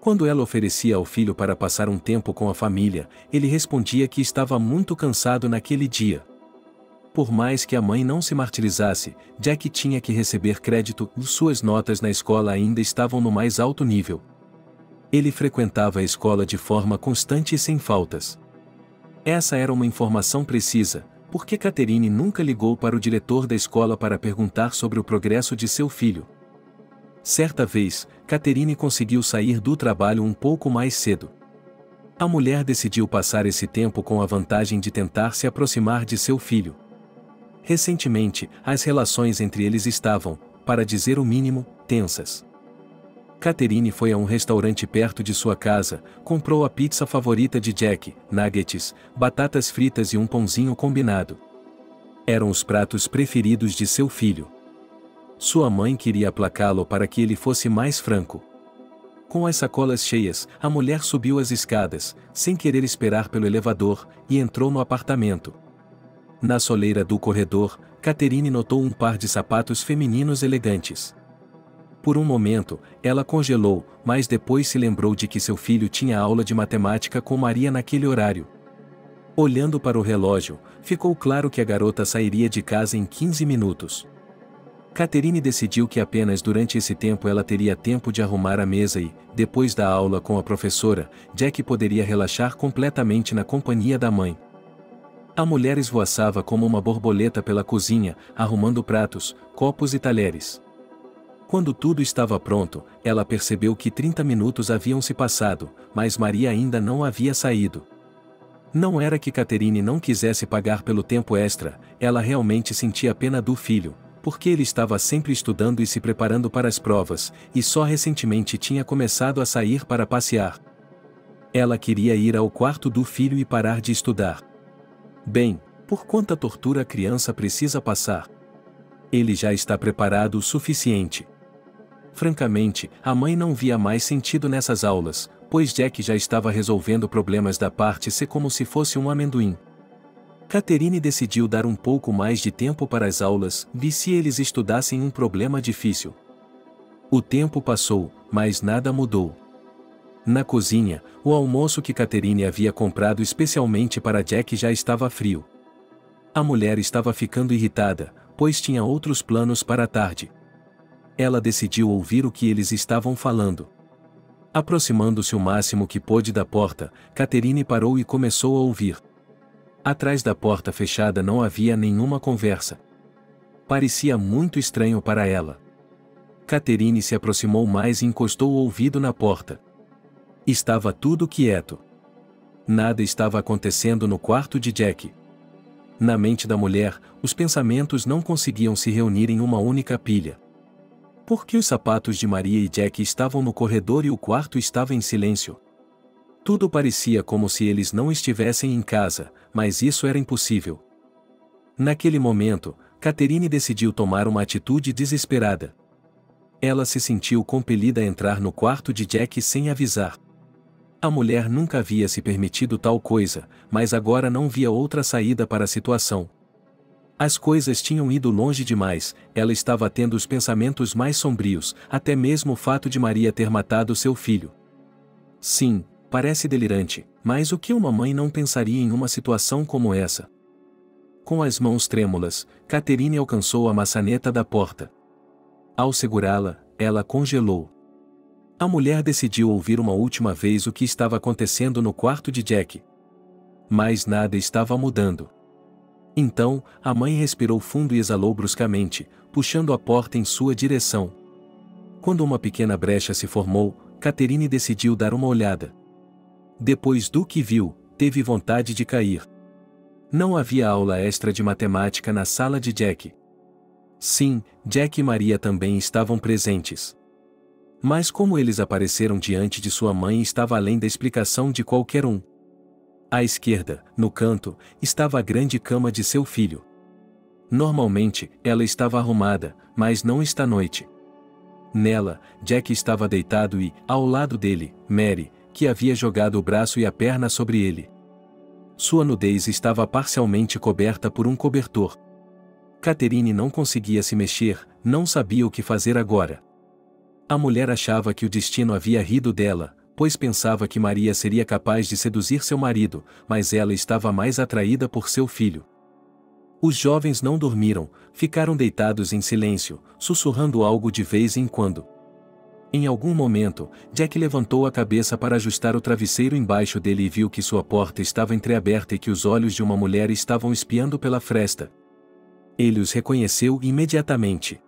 Quando ela oferecia ao filho para passar um tempo com a família, ele respondia que estava muito cansado naquele dia. Por mais que a mãe não se martirizasse, Jack tinha que receber crédito, suas notas na escola ainda estavam no mais alto nível. Ele frequentava a escola de forma constante e sem faltas. Essa era uma informação precisa, porque Catherine nunca ligou para o diretor da escola para perguntar sobre o progresso de seu filho. Certa vez, Catherine conseguiu sair do trabalho um pouco mais cedo. A mulher decidiu passar esse tempo com a vantagem de tentar se aproximar de seu filho. Recentemente, as relações entre eles estavam, para dizer o mínimo, tensas. Catherine foi a um restaurante perto de sua casa, comprou a pizza favorita de Jack, nuggets, batatas fritas e um pãozinho combinado. Eram os pratos preferidos de seu filho. Sua mãe queria aplacá-lo para que ele fosse mais franco. Com as sacolas cheias, a mulher subiu as escadas, sem querer esperar pelo elevador, e entrou no apartamento. Na soleira do corredor, Catherine notou um par de sapatos femininos elegantes. Por um momento, ela congelou, mas depois se lembrou de que seu filho tinha aula de matemática com Maria naquele horário. Olhando para o relógio, ficou claro que a garota sairia de casa em 15 minutos. Catherine decidiu que apenas durante esse tempo ela teria tempo de arrumar a mesa e, depois da aula com a professora, Jack poderia relaxar completamente na companhia da mãe. A mulher esvoaçava como uma borboleta pela cozinha, arrumando pratos, copos e talheres. Quando tudo estava pronto, ela percebeu que 30 minutos haviam se passado, mas Maria ainda não havia saído. Não era que Catherine não quisesse pagar pelo tempo extra, ela realmente sentia pena do filho, porque ele estava sempre estudando e se preparando para as provas, e só recentemente tinha começado a sair para passear. Ela queria ir ao quarto do filho e parar de estudar. Bem, por quanta tortura a criança precisa passar? Ele já está preparado o suficiente. Francamente, a mãe não via mais sentido nessas aulas, pois Jack já estava resolvendo problemas da parte C como se fosse um amendoim. Catherine decidiu dar um pouco mais de tempo para as aulas, e se eles estudassem um problema difícil. O tempo passou, mas nada mudou. Na cozinha, o almoço que Catherine havia comprado especialmente para Jack já estava frio. A mulher estava ficando irritada, pois tinha outros planos para a tarde. Ela decidiu ouvir o que eles estavam falando. Aproximando-se o máximo que pôde da porta, Catherine parou e começou a ouvir. Atrás da porta fechada não havia nenhuma conversa. Parecia muito estranho para ela. Catherine se aproximou mais e encostou o ouvido na porta. Estava tudo quieto. Nada estava acontecendo no quarto de Jack. Na mente da mulher, os pensamentos não conseguiam se reunir em uma única pilha. Por que os sapatos de Maria e Jack estavam no corredor e o quarto estava em silêncio? Tudo parecia como se eles não estivessem em casa, mas isso era impossível. Naquele momento, Catherine decidiu tomar uma atitude desesperada. Ela se sentiu compelida a entrar no quarto de Jack sem avisar. A mulher nunca havia se permitido tal coisa, mas agora não via outra saída para a situação. As coisas tinham ido longe demais, ela estava tendo os pensamentos mais sombrios, até mesmo o fato de Maria ter matado seu filho. Sim, parece delirante, mas o que uma mãe não pensaria em uma situação como essa? Com as mãos trêmulas, Catherine alcançou a maçaneta da porta. Ao segurá-la, ela congelou. A mulher decidiu ouvir uma última vez o que estava acontecendo no quarto de Jack. Mas nada estava mudando. Então, a mãe respirou fundo e exalou bruscamente, puxando a porta em sua direção. Quando uma pequena brecha se formou, Catherine decidiu dar uma olhada. Depois do que viu, teve vontade de cair. Não havia aula extra de matemática na sala de Jack. Sim, Jack e Maria também estavam presentes. Mas como eles apareceram diante de sua mãe estava além da explicação de qualquer um. À esquerda, no canto, estava a grande cama de seu filho. Normalmente, ela estava arrumada, mas não esta noite. Nela, Jack estava deitado e, ao lado dele, Mary, que havia jogado o braço e a perna sobre ele. Sua nudez estava parcialmente coberta por um cobertor. Catherine não conseguia se mexer, não sabia o que fazer agora. A mulher achava que o destino havia rido dela, pois pensava que Maria seria capaz de seduzir seu marido, mas ela estava mais atraída por seu filho. Os jovens não dormiram, ficaram deitados em silêncio, sussurrando algo de vez em quando. Em algum momento, Jack levantou a cabeça para ajustar o travesseiro embaixo dele e viu que sua porta estava entreaberta e que os olhos de uma mulher estavam espiando pela fresta. Ele os reconheceu imediatamente.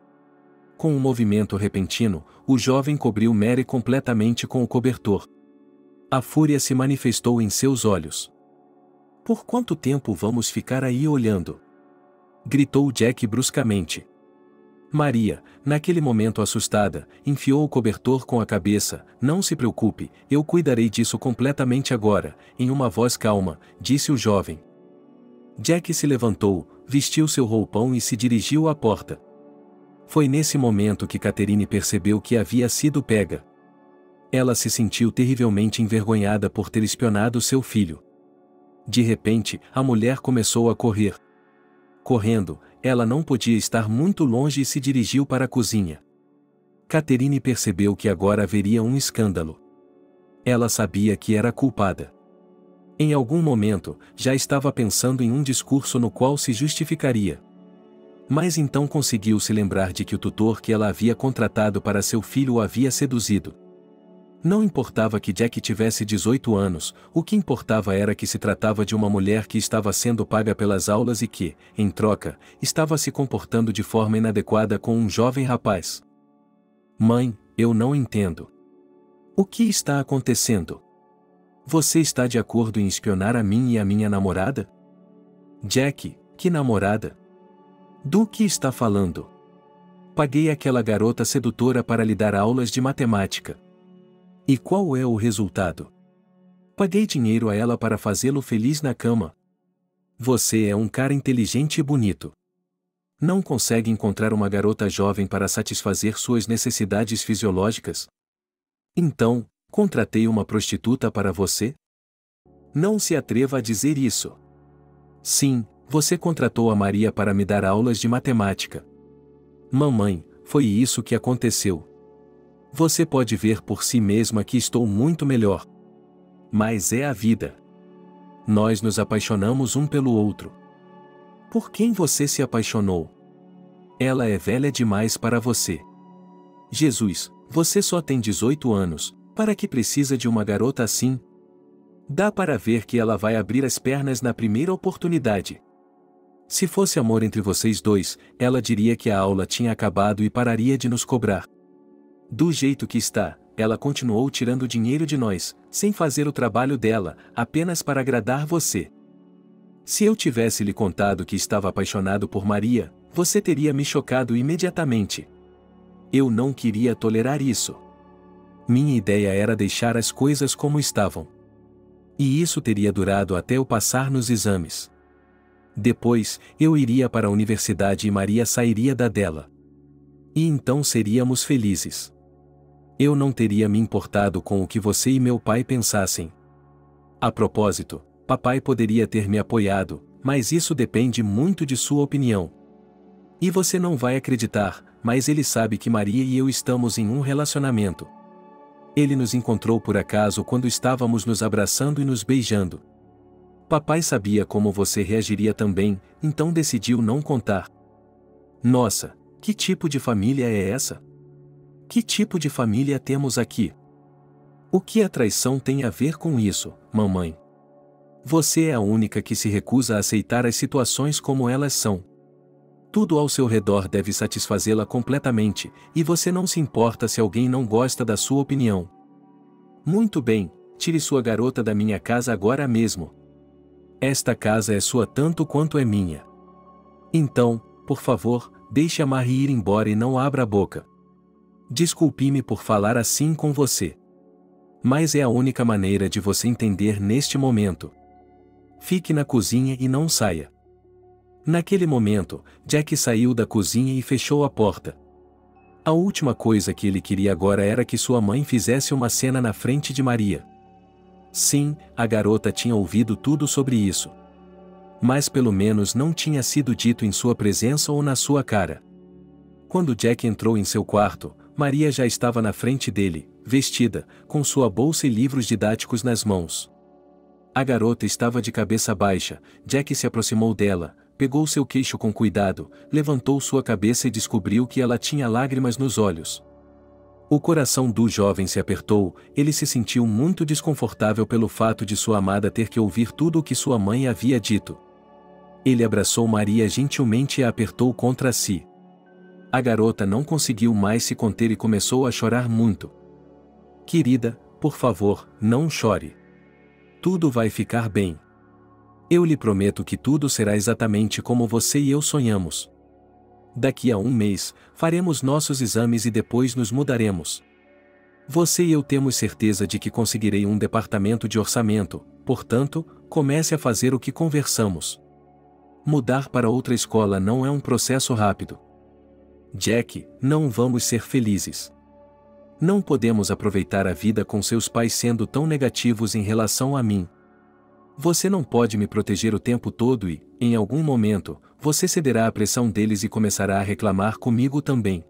Com um movimento repentino, o jovem cobriu Mary completamente com o cobertor. A fúria se manifestou em seus olhos. "Por quanto tempo vamos ficar aí olhando?" gritou Jack bruscamente. Maria, naquele momento assustada, enfiou o cobertor com a cabeça. "Não se preocupe, eu cuidarei disso completamente agora", em uma voz calma, disse o jovem. Jack se levantou, vestiu seu roupão e se dirigiu à porta. Foi nesse momento que Catherine percebeu que havia sido pega. Ela se sentiu terrivelmente envergonhada por ter espionado seu filho. De repente, a mulher começou a correr. Correndo, ela não podia estar muito longe e se dirigiu para a cozinha. Catherine percebeu que agora haveria um escândalo. Ela sabia que era culpada. Em algum momento, já estava pensando em um discurso no qual se justificaria. Mas então conseguiu se lembrar de que o tutor que ela havia contratado para seu filho o havia seduzido. Não importava que Jack tivesse 18 anos, o que importava era que se tratava de uma mulher que estava sendo paga pelas aulas e que, em troca, estava se comportando de forma inadequada com um jovem rapaz. "Mãe, eu não entendo. O que está acontecendo? Você está de acordo em espionar a mim e a minha namorada?" "Jack, que namorada? Do que está falando?" "Paguei aquela garota sedutora para lhe dar aulas de matemática. E qual é o resultado? Paguei dinheiro a ela para fazê-lo feliz na cama. Você é um cara inteligente e bonito. Não consegue encontrar uma garota jovem para satisfazer suas necessidades fisiológicas? Então, contratei uma prostituta para você? Não se atreva a dizer isso." "Sim, você contratou a Maria para me dar aulas de matemática." "Mamãe, foi isso que aconteceu. Você pode ver por si mesma que estou muito melhor. Mas é a vida. Nós nos apaixonamos um pelo outro." "Por quem você se apaixonou?" "Ela é velha demais para você." "Jesus, você só tem 18 anos, para que precisa de uma garota assim?" "Dá para ver que ela vai abrir as pernas na primeira oportunidade. Se fosse amor entre vocês dois, ela diria que a aula tinha acabado e pararia de nos cobrar. Do jeito que está, ela continuou tirando dinheiro de nós, sem fazer o trabalho dela, apenas para agradar você. Se eu tivesse lhe contado que estava apaixonado por Maria, você teria me chocado imediatamente. Eu não queria tolerar isso. Minha ideia era deixar as coisas como estavam. E isso teria durado até eu passar nos exames. Depois, eu iria para a universidade e Maria sairia da dela. E então seríamos felizes. Eu não teria me importado com o que você e meu pai pensassem. A propósito, papai poderia ter me apoiado, mas isso depende muito de sua opinião. E você não vai acreditar, mas ele sabe que Maria e eu estamos em um relacionamento. Ele nos encontrou por acaso quando estávamos nos abraçando e nos beijando. Papai sabia como você reagiria também, então decidiu não contar. Nossa, que tipo de família é essa? Que tipo de família temos aqui? O que a traição tem a ver com isso, mamãe? Você é a única que se recusa a aceitar as situações como elas são. Tudo ao seu redor deve satisfazê-la completamente, e você não se importa se alguém não gosta da sua opinião. Muito bem, tire sua garota da minha casa agora mesmo. Esta casa é sua tanto quanto é minha. Então, por favor, deixe a Marie ir embora e não abra a boca. Desculpe-me por falar assim com você. Mas é a única maneira de você entender neste momento. Fique na cozinha e não saia. Naquele momento, Jack saiu da cozinha e fechou a porta. A última coisa que ele queria agora era que sua mãe fizesse uma cena na frente de Maria. Sim, a garota tinha ouvido tudo sobre isso. Mas pelo menos não tinha sido dito em sua presença ou na sua cara. Quando Jack entrou em seu quarto, Maria já estava na frente dele, vestida, com sua bolsa e livros didáticos nas mãos. A garota estava de cabeça baixa. Jack se aproximou dela, pegou seu queixo com cuidado, levantou sua cabeça e descobriu que ela tinha lágrimas nos olhos. O coração do jovem se apertou, ele se sentiu muito desconfortável pelo fato de sua amada ter que ouvir tudo o que sua mãe havia dito. Ele abraçou Maria gentilmente e a apertou contra si. A garota não conseguiu mais se conter e começou a chorar muito. Querida, por favor, não chore. Tudo vai ficar bem. Eu lhe prometo que tudo será exatamente como você e eu sonhamos. Daqui a um mês, faremos nossos exames e depois nos mudaremos. Você e eu temos certeza de que conseguirei um departamento de orçamento, portanto, comece a fazer o que conversamos. Mudar para outra escola não é um processo rápido. Jack, não vamos ser felizes. Não podemos aproveitar a vida com seus pais sendo tão negativos em relação a mim. Você não pode me proteger o tempo todo e, em algum momento, você cederá à pressão deles e começará a reclamar comigo também.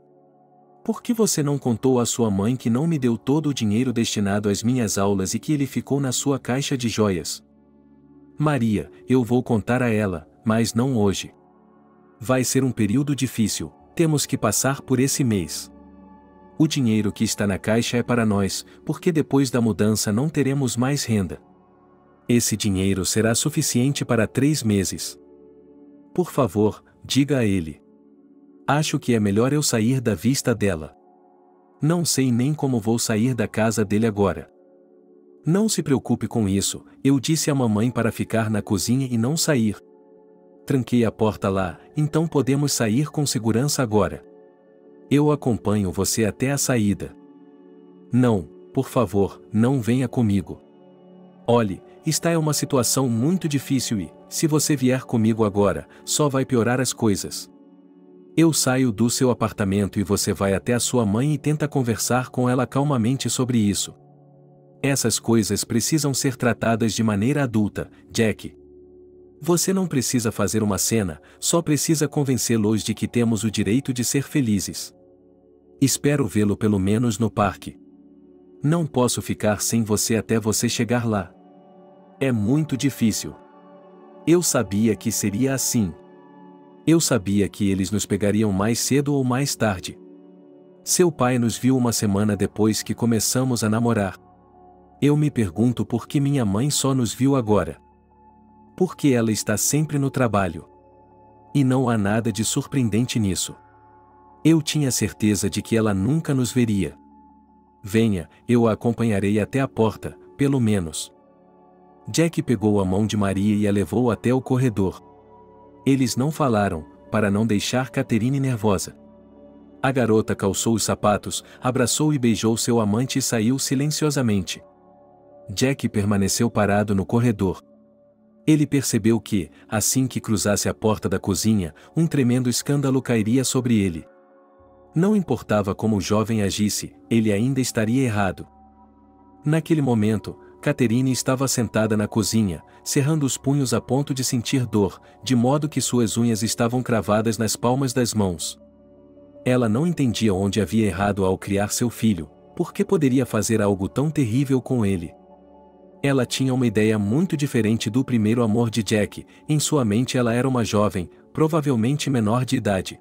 Por que você não contou à sua mãe que não me deu todo o dinheiro destinado às minhas aulas e que ele ficou na sua caixa de joias? Maria, eu vou contar a ela, mas não hoje. Vai ser um período difícil, temos que passar por esse mês. O dinheiro que está na caixa é para nós, porque depois da mudança não teremos mais renda. Esse dinheiro será suficiente para 3 meses. Por favor, diga a ele. Acho que é melhor eu sair da vista dela. Não sei nem como vou sair da casa dele agora. Não se preocupe com isso, eu disse à mamãe para ficar na cozinha e não sair. Tranquei a porta lá, então podemos sair com segurança agora. Eu acompanho você até a saída. Não, por favor, não venha comigo. Olhe, esta é uma situação muito difícil e, se você vier comigo agora, só vai piorar as coisas. Eu saio do seu apartamento e você vai até a sua mãe e tenta conversar com ela calmamente sobre isso. Essas coisas precisam ser tratadas de maneira adulta, Jack. Você não precisa fazer uma cena, só precisa convencê-los de que temos o direito de ser felizes. Espero vê-lo pelo menos no parque. Não posso ficar sem você até você chegar lá. É muito difícil. Eu sabia que seria assim. Eu sabia que eles nos pegariam mais cedo ou mais tarde. Seu pai nos viu uma semana depois que começamos a namorar. Eu me pergunto por que minha mãe só nos viu agora. Porque ela está sempre no trabalho. E não há nada de surpreendente nisso. Eu tinha certeza de que ela nunca nos veria. Venha, eu a acompanharei até a porta, pelo menos. Jack pegou a mão de Maria e a levou até o corredor. Eles não falaram, para não deixar Catherine nervosa. A garota calçou os sapatos, abraçou e beijou seu amante e saiu silenciosamente. Jack permaneceu parado no corredor. Ele percebeu que, assim que cruzasse a porta da cozinha, um tremendo escândalo cairia sobre ele. Não importava como o jovem agisse, ele ainda estaria errado. Naquele momento, Catherine estava sentada na cozinha, cerrando os punhos a ponto de sentir dor, de modo que suas unhas estavam cravadas nas palmas das mãos. Ela não entendia onde havia errado ao criar seu filho, por que poderia fazer algo tão terrível com ele. Ela tinha uma ideia muito diferente do primeiro amor de Jack. Em sua mente ela era uma jovem, provavelmente menor de idade.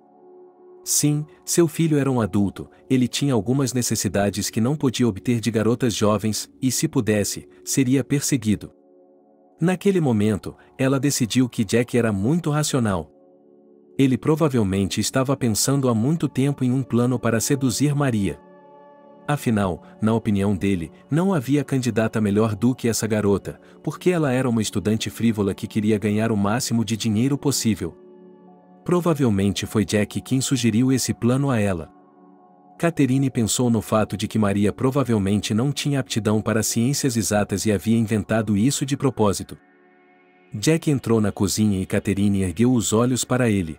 Sim, seu filho era um adulto, ele tinha algumas necessidades que não podia obter de garotas jovens, e se pudesse, seria perseguido. Naquele momento, ela decidiu que Jack era muito racional. Ele provavelmente estava pensando há muito tempo em um plano para seduzir Maria. Afinal, na opinião dele, não havia candidata melhor do que essa garota, porque ela era uma estudante frívola que queria ganhar o máximo de dinheiro possível. Provavelmente foi Jack quem sugeriu esse plano a ela. Catherine pensou no fato de que Maria provavelmente não tinha aptidão para ciências exatas e havia inventado isso de propósito. Jack entrou na cozinha e Catherine ergueu os olhos para ele.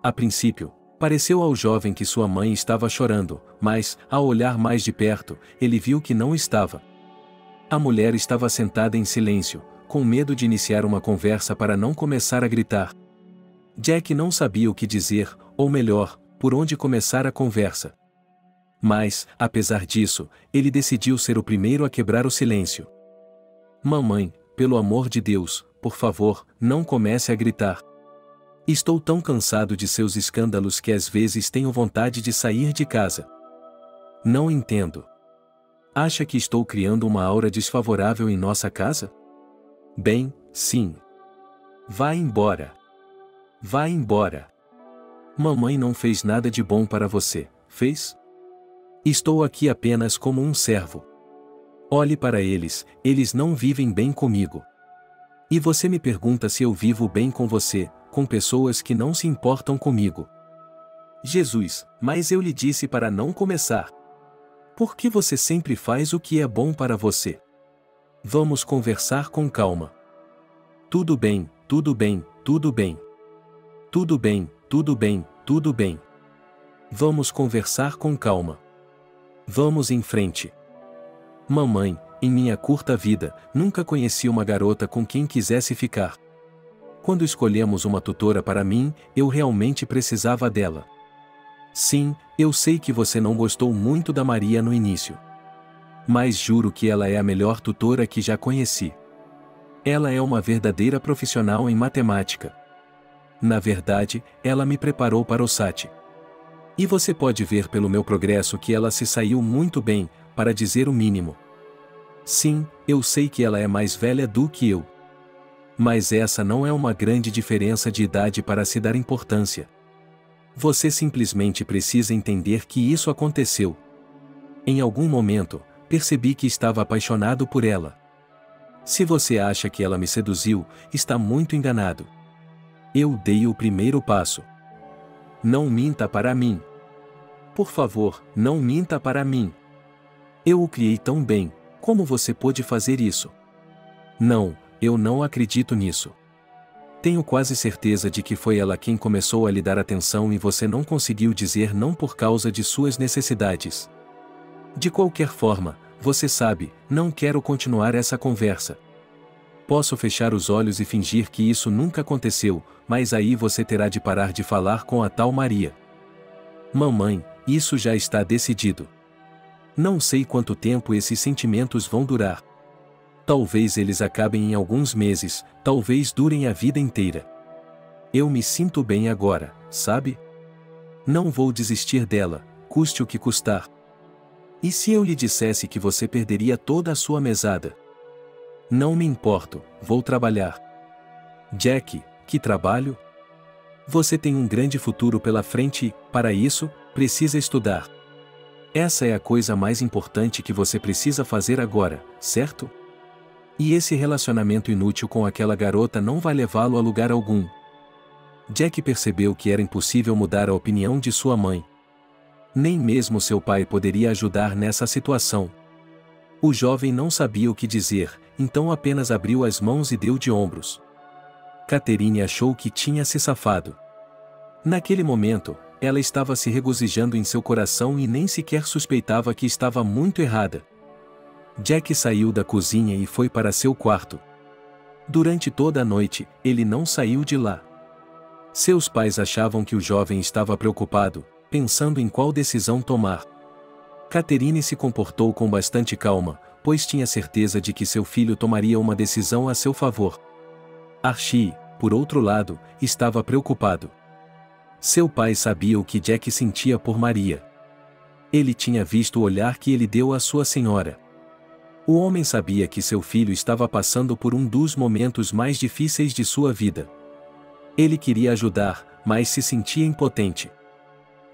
A princípio, pareceu ao jovem que sua mãe estava chorando, mas, ao olhar mais de perto, ele viu que não estava. A mulher estava sentada em silêncio, com medo de iniciar uma conversa para não começar a gritar. Jack não sabia o que dizer, ou melhor, por onde começar a conversa. Mas, apesar disso, ele decidiu ser o primeiro a quebrar o silêncio. Mamãe, pelo amor de Deus, por favor, não comece a gritar. Estou tão cansado de seus escândalos que às vezes tenho vontade de sair de casa. Não entendo. Acha que estou criando uma aura desfavorável em nossa casa? Bem, sim. Vá embora. Vá embora. Mamãe não fez nada de bom para você, fez? Estou aqui apenas como um servo. Olhe para eles, eles não vivem bem comigo. E você me pergunta se eu vivo bem com você, com pessoas que não se importam comigo. Jesus, mas eu lhe disse para não começar. Por que você sempre faz o que é bom para você? Vamos conversar com calma. Tudo bem, tudo bem, tudo bem. Tudo bem, tudo bem, tudo bem. Vamos conversar com calma. Vamos em frente. Mamãe, em minha curta vida, nunca conheci uma garota com quem quisesse ficar. Quando escolhemos uma tutora para mim, eu realmente precisava dela. Sim, eu sei que você não gostou muito da Maria no início. Mas juro que ela é a melhor tutora que já conheci. Ela é uma verdadeira profissional em matemática. Na verdade, ela me preparou para o SAT. E você pode ver pelo meu progresso que ela se saiu muito bem, para dizer o mínimo. Sim, eu sei que ela é mais velha do que eu. Mas essa não é uma grande diferença de idade para se dar importância. Você simplesmente precisa entender que isso aconteceu. Em algum momento, percebi que estava apaixonado por ela. Se você acha que ela me seduziu, está muito enganado. Eu dei o primeiro passo. Não minta para mim. Por favor, não minta para mim. Eu o criei tão bem, como você pôde fazer isso? Não, eu não acredito nisso. Tenho quase certeza de que foi ela quem começou a lhe dar atenção e você não conseguiu dizer não por causa de suas necessidades. De qualquer forma, você sabe, não quero continuar essa conversa. Posso fechar os olhos e fingir que isso nunca aconteceu, mas aí você terá de parar de falar com a tal Maria. Mamãe, isso já está decidido. Não sei quanto tempo esses sentimentos vão durar. Talvez eles acabem em alguns meses, talvez durem a vida inteira. Eu me sinto bem agora, sabe? Não vou desistir dela, custe o que custar. E se eu lhe dissesse que você perderia toda a sua mesada? Não me importo, vou trabalhar. Jack, que trabalho? Você tem um grande futuro pela frente e, para isso, precisa estudar. Essa é a coisa mais importante que você precisa fazer agora, certo? E esse relacionamento inútil com aquela garota não vai levá-lo a lugar algum. Jack percebeu que era impossível mudar a opinião de sua mãe. Nem mesmo seu pai poderia ajudar nessa situação. O jovem não sabia o que dizer, então apenas abriu as mãos e deu de ombros. Catherine achou que tinha se safado. Naquele momento, ela estava se regozijando em seu coração e nem sequer suspeitava que estava muito errada. Jack saiu da cozinha e foi para seu quarto. Durante toda a noite, ele não saiu de lá. Seus pais achavam que o jovem estava preocupado, pensando em qual decisão tomar. Catherine se comportou com bastante calma, pois tinha certeza de que seu filho tomaria uma decisão a seu favor. Archie, por outro lado, estava preocupado. Seu pai sabia o que Jack sentia por Maria. Ele tinha visto o olhar que ele deu à sua senhora. O homem sabia que seu filho estava passando por um dos momentos mais difíceis de sua vida. Ele queria ajudar, mas se sentia impotente.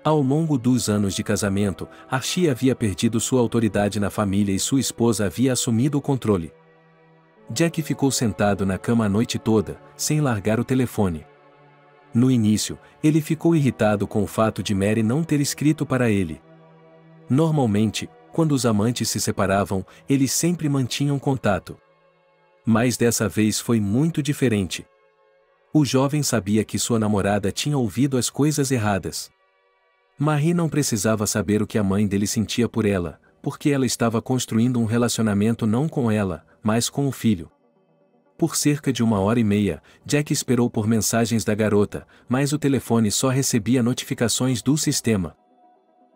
Ao longo dos anos de casamento, Archie havia perdido sua autoridade na família e sua esposa havia assumido o controle. Jack ficou sentado na cama a noite toda, sem largar o telefone. No início, ele ficou irritado com o fato de Mary não ter escrito para ele. Normalmente, quando os amantes se separavam, eles sempre mantinham contato. Mas dessa vez foi muito diferente. O jovem sabia que sua namorada tinha ouvido as coisas erradas. Marie não precisava saber o que a mãe dele sentia por ela, porque ela estava construindo um relacionamento não com ela, mas com o filho. Por cerca de 1h30, Jack esperou por mensagens da garota, mas o telefone só recebia notificações do sistema.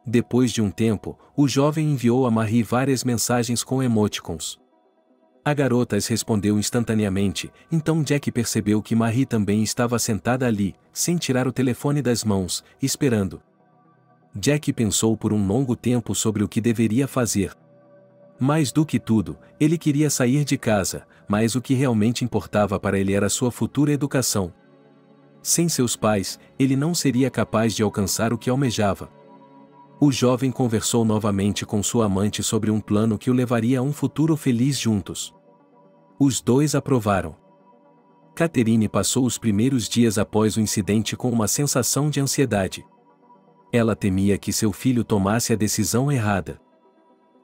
Depois de um tempo, o jovem enviou a Marie várias mensagens com emoticons. A garota as respondeu instantaneamente, então Jack percebeu que Marie também estava sentada ali, sem tirar o telefone das mãos, esperando. Jack pensou por um longo tempo sobre o que deveria fazer. Mais do que tudo, ele queria sair de casa, mas o que realmente importava para ele era sua futura educação. Sem seus pais, ele não seria capaz de alcançar o que almejava. O jovem conversou novamente com sua amante sobre um plano que o levaria a um futuro feliz juntos. Os dois aprovaram. Catherine passou os primeiros dias após o incidente com uma sensação de ansiedade. Ela temia que seu filho tomasse a decisão errada.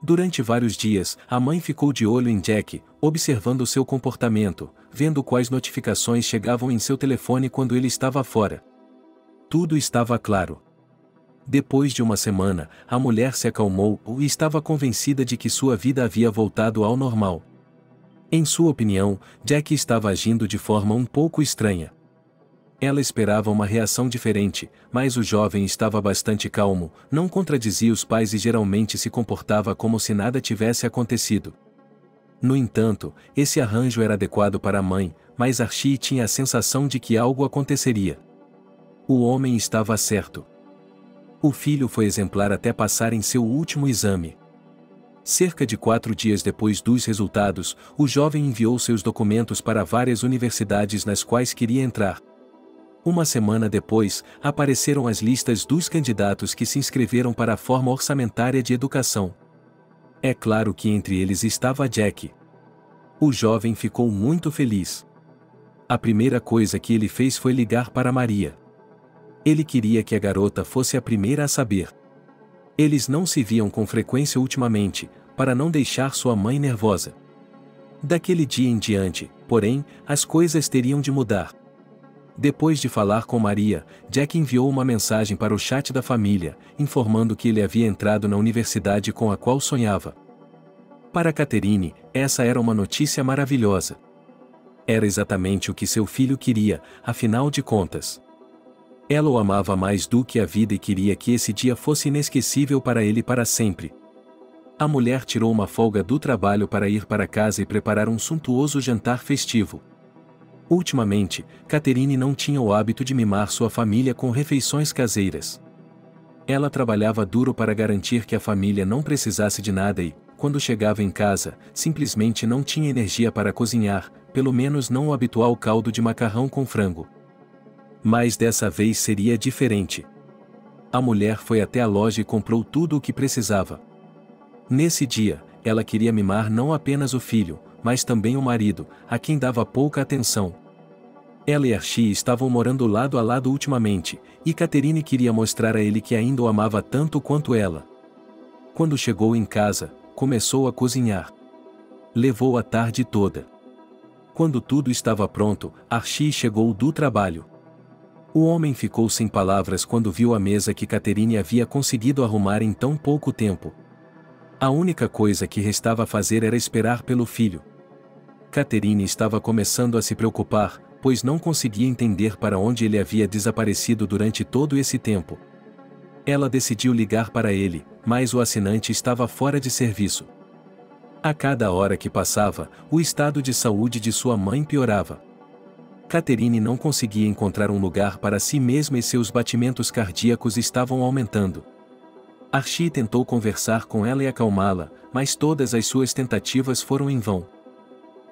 Durante vários dias, a mãe ficou de olho em Jack, observando seu comportamento, vendo quais notificações chegavam em seu telefone quando ele estava fora. Tudo estava claro. Depois de uma semana, a mulher se acalmou e estava convencida de que sua vida havia voltado ao normal. Em sua opinião, Jack estava agindo de forma um pouco estranha. Ela esperava uma reação diferente, mas o jovem estava bastante calmo, não contradizia os pais e geralmente se comportava como se nada tivesse acontecido. No entanto, esse arranjo era adequado para a mãe, mas Archie tinha a sensação de que algo aconteceria. O homem estava certo. O filho foi exemplar até passar em seu último exame. Cerca de 4 dias depois dos resultados, o jovem enviou seus documentos para várias universidades nas quais queria entrar. Uma semana depois, apareceram as listas dos candidatos que se inscreveram para a forma orçamentária de educação. É claro que entre eles estava Jack. O jovem ficou muito feliz. A primeira coisa que ele fez foi ligar para Maria. Ele queria que a garota fosse a primeira a saber. Eles não se viam com frequência ultimamente, para não deixar sua mãe nervosa. Daquele dia em diante, porém, as coisas teriam de mudar. Depois de falar com Maria, Jack enviou uma mensagem para o chat da família, informando que ele havia entrado na universidade com a qual sonhava. Para Catherine, essa era uma notícia maravilhosa. Era exatamente o que seu filho queria, afinal de contas. Ela o amava mais do que a vida e queria que esse dia fosse inesquecível para ele para sempre. A mulher tirou uma folga do trabalho para ir para casa e preparar um suntuoso jantar festivo. Ultimamente, Catherine não tinha o hábito de mimar sua família com refeições caseiras. Ela trabalhava duro para garantir que a família não precisasse de nada e, quando chegava em casa, simplesmente não tinha energia para cozinhar, pelo menos não o habitual caldo de macarrão com frango. Mas dessa vez seria diferente. A mulher foi até a loja e comprou tudo o que precisava. Nesse dia, ela queria mimar não apenas o filho, mas também o marido, a quem dava pouca atenção. Ela e Archie estavam morando lado a lado ultimamente, e Catherine queria mostrar a ele que ainda o amava tanto quanto ela. Quando chegou em casa, começou a cozinhar. Levou a tarde toda. Quando tudo estava pronto, Archie chegou do trabalho. O homem ficou sem palavras quando viu a mesa que Catherine havia conseguido arrumar em tão pouco tempo. A única coisa que restava fazer era esperar pelo filho. Catherine estava começando a se preocupar, pois não conseguia entender para onde ele havia desaparecido durante todo esse tempo. Ela decidiu ligar para ele, mas o assinante estava fora de serviço. A cada hora que passava, o estado de saúde de sua mãe piorava. Catherine não conseguia encontrar um lugar para si mesma e seus batimentos cardíacos estavam aumentando. Archie tentou conversar com ela e acalmá-la, mas todas as suas tentativas foram em vão.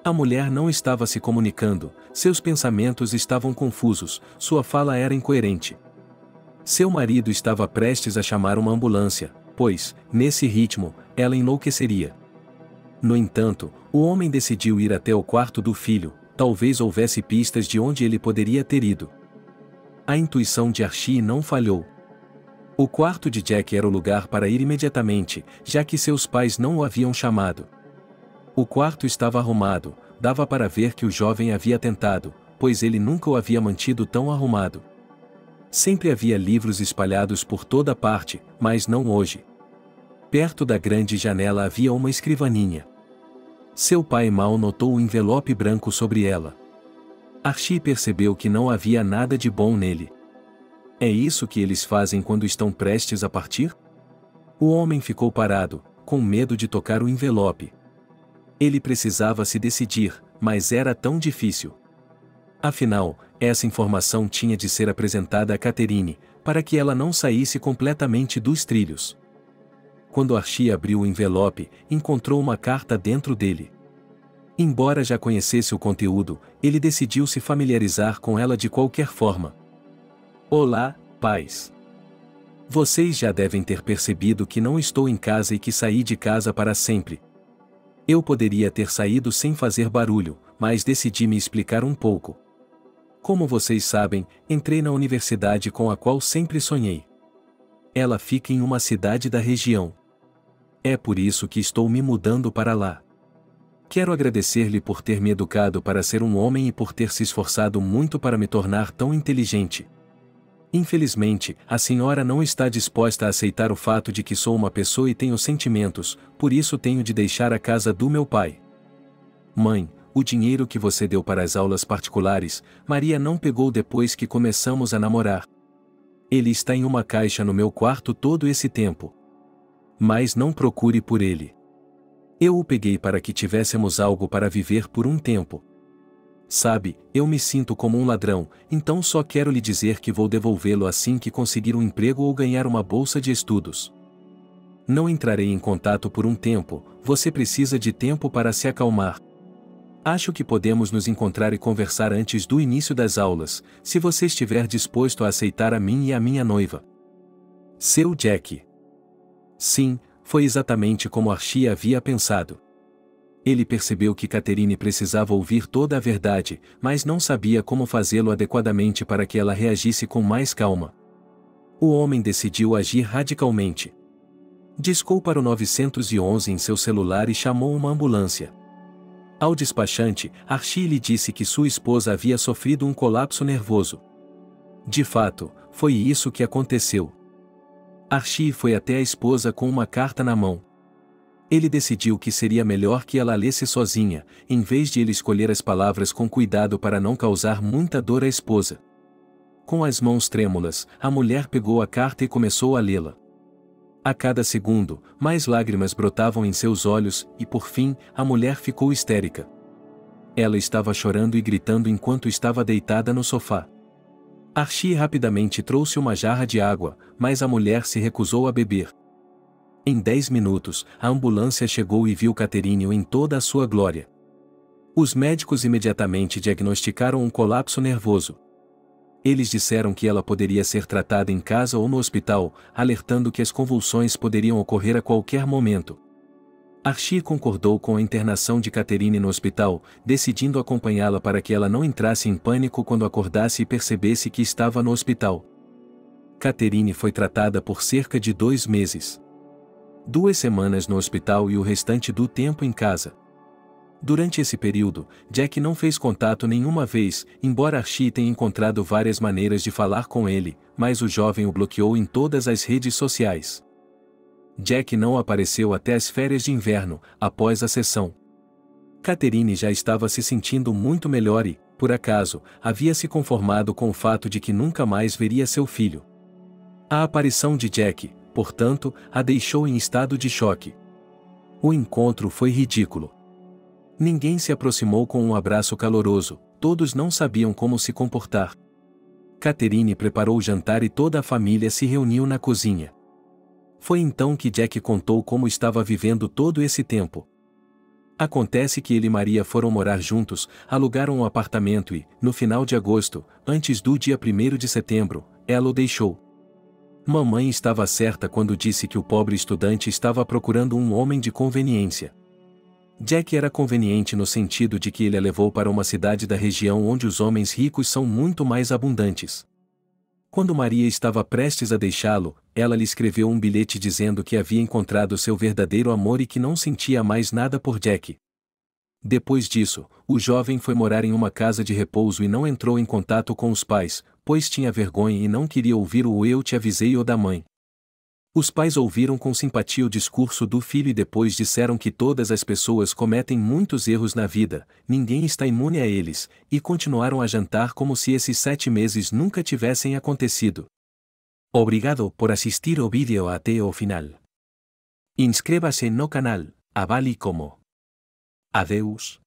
A mulher não estava se comunicando, seus pensamentos estavam confusos, sua fala era incoerente. Seu marido estava prestes a chamar uma ambulância, pois, nesse ritmo, ela enlouqueceria. No entanto, o homem decidiu ir até o quarto do filho, talvez houvesse pistas de onde ele poderia ter ido. A intuição de Archie não falhou. O quarto de Jack era o lugar para ir imediatamente, já que seus pais não o haviam chamado. O quarto estava arrumado, dava para ver que o jovem havia tentado, pois ele nunca o havia mantido tão arrumado. Sempre havia livros espalhados por toda parte, mas não hoje. Perto da grande janela havia uma escrivaninha. Seu pai mal notou o envelope branco sobre ela. Archie percebeu que não havia nada de bom nele. É isso que eles fazem quando estão prestes a partir? O homem ficou parado, com medo de tocar o envelope. Ele precisava se decidir, mas era tão difícil. Afinal, essa informação tinha de ser apresentada a Catherine, para que ela não saísse completamente dos trilhos. Quando Archie abriu o envelope, encontrou uma carta dentro dele. Embora já conhecesse o conteúdo, ele decidiu se familiarizar com ela de qualquer forma. Olá, pais. Vocês já devem ter percebido que não estou em casa e que saí de casa para sempre. Eu poderia ter saído sem fazer barulho, mas decidi me explicar um pouco. Como vocês sabem, entrei na universidade com a qual sempre sonhei. Ela fica em uma cidade da região. É por isso que estou me mudando para lá. Quero agradecer-lhe por ter me educado para ser um homem e por ter se esforçado muito para me tornar tão inteligente. Infelizmente, a senhora não está disposta a aceitar o fato de que sou uma pessoa e tenho sentimentos, por isso tenho de deixar a casa do meu pai. Mãe, o dinheiro que você deu para as aulas particulares, Maria não pegou depois que começamos a namorar. Ele está em uma caixa no meu quarto todo esse tempo. Mas não procure por ele. Eu o peguei para que tivéssemos algo para viver por um tempo. Sabe, eu me sinto como um ladrão, então só quero lhe dizer que vou devolvê-lo assim que conseguir um emprego ou ganhar uma bolsa de estudos. Não entrarei em contato por um tempo, você precisa de tempo para se acalmar. Acho que podemos nos encontrar e conversar antes do início das aulas, se você estiver disposto a aceitar a mim e a minha noiva. Seu Jack. Sim, foi exatamente como Archie havia pensado. Ele percebeu que Catherine precisava ouvir toda a verdade, mas não sabia como fazê-lo adequadamente para que ela reagisse com mais calma. O homem decidiu agir radicalmente. Discou para o 911 em seu celular e chamou uma ambulância. Ao despachante, Archie lhe disse que sua esposa havia sofrido um colapso nervoso. De fato, foi isso que aconteceu. Archie foi até a esposa com uma carta na mão. Ele decidiu que seria melhor que ela lesse sozinha, em vez de ele escolher as palavras com cuidado para não causar muita dor à esposa. Com as mãos trêmulas, a mulher pegou a carta e começou a lê-la. A cada segundo, mais lágrimas brotavam em seus olhos, e por fim, a mulher ficou histérica. Ela estava chorando e gritando enquanto estava deitada no sofá. Archie rapidamente trouxe uma jarra de água, mas a mulher se recusou a beber. Em 10 minutos, a ambulância chegou e viu Catherine em toda a sua glória. Os médicos imediatamente diagnosticaram um colapso nervoso. Eles disseram que ela poderia ser tratada em casa ou no hospital, alertando que as convulsões poderiam ocorrer a qualquer momento. Archie concordou com a internação de Catherine no hospital, decidindo acompanhá-la para que ela não entrasse em pânico quando acordasse e percebesse que estava no hospital. Catherine foi tratada por cerca de 2 meses. 2 semanas no hospital e o restante do tempo em casa. Durante esse período, Jack não fez contato nenhuma vez, embora Archie tenha encontrado várias maneiras de falar com ele, mas o jovem o bloqueou em todas as redes sociais. Jack não apareceu até as férias de inverno, após a sessão. Catherine já estava se sentindo muito melhor e, por acaso, havia se conformado com o fato de que nunca mais veria seu filho. A aparição de Jack, portanto, a deixou em estado de choque. O encontro foi ridículo. Ninguém se aproximou com um abraço caloroso, todos não sabiam como se comportar. Catherine preparou o jantar e toda a família se reuniu na cozinha. Foi então que Jack contou como estava vivendo todo esse tempo. Acontece que ele e Maria foram morar juntos, alugaram um apartamento e, no final de agosto, antes do dia 1º de setembro, ela o deixou. Mamãe estava certa quando disse que o pobre estudante estava procurando um homem de conveniência. Jack era conveniente no sentido de que ele a levou para uma cidade da região onde os homens ricos são muito mais abundantes. Quando Maria estava prestes a deixá-lo, ela lhe escreveu um bilhete dizendo que havia encontrado seu verdadeiro amor e que não sentia mais nada por Jack. Depois disso, o jovem foi morar em uma casa de repouso e não entrou em contato com os pais, pois tinha vergonha e não queria ouvir o "eu te avisei" ou da mãe. Os pais ouviram com simpatia o discurso do filho e depois disseram que todas as pessoas cometem muitos erros na vida, ninguém está imune a eles, e continuaram a jantar como se esses 7 meses nunca tivessem acontecido. Obrigado por assistir o vídeo até o final. Inscreva-se no canal, avale como. Adeus.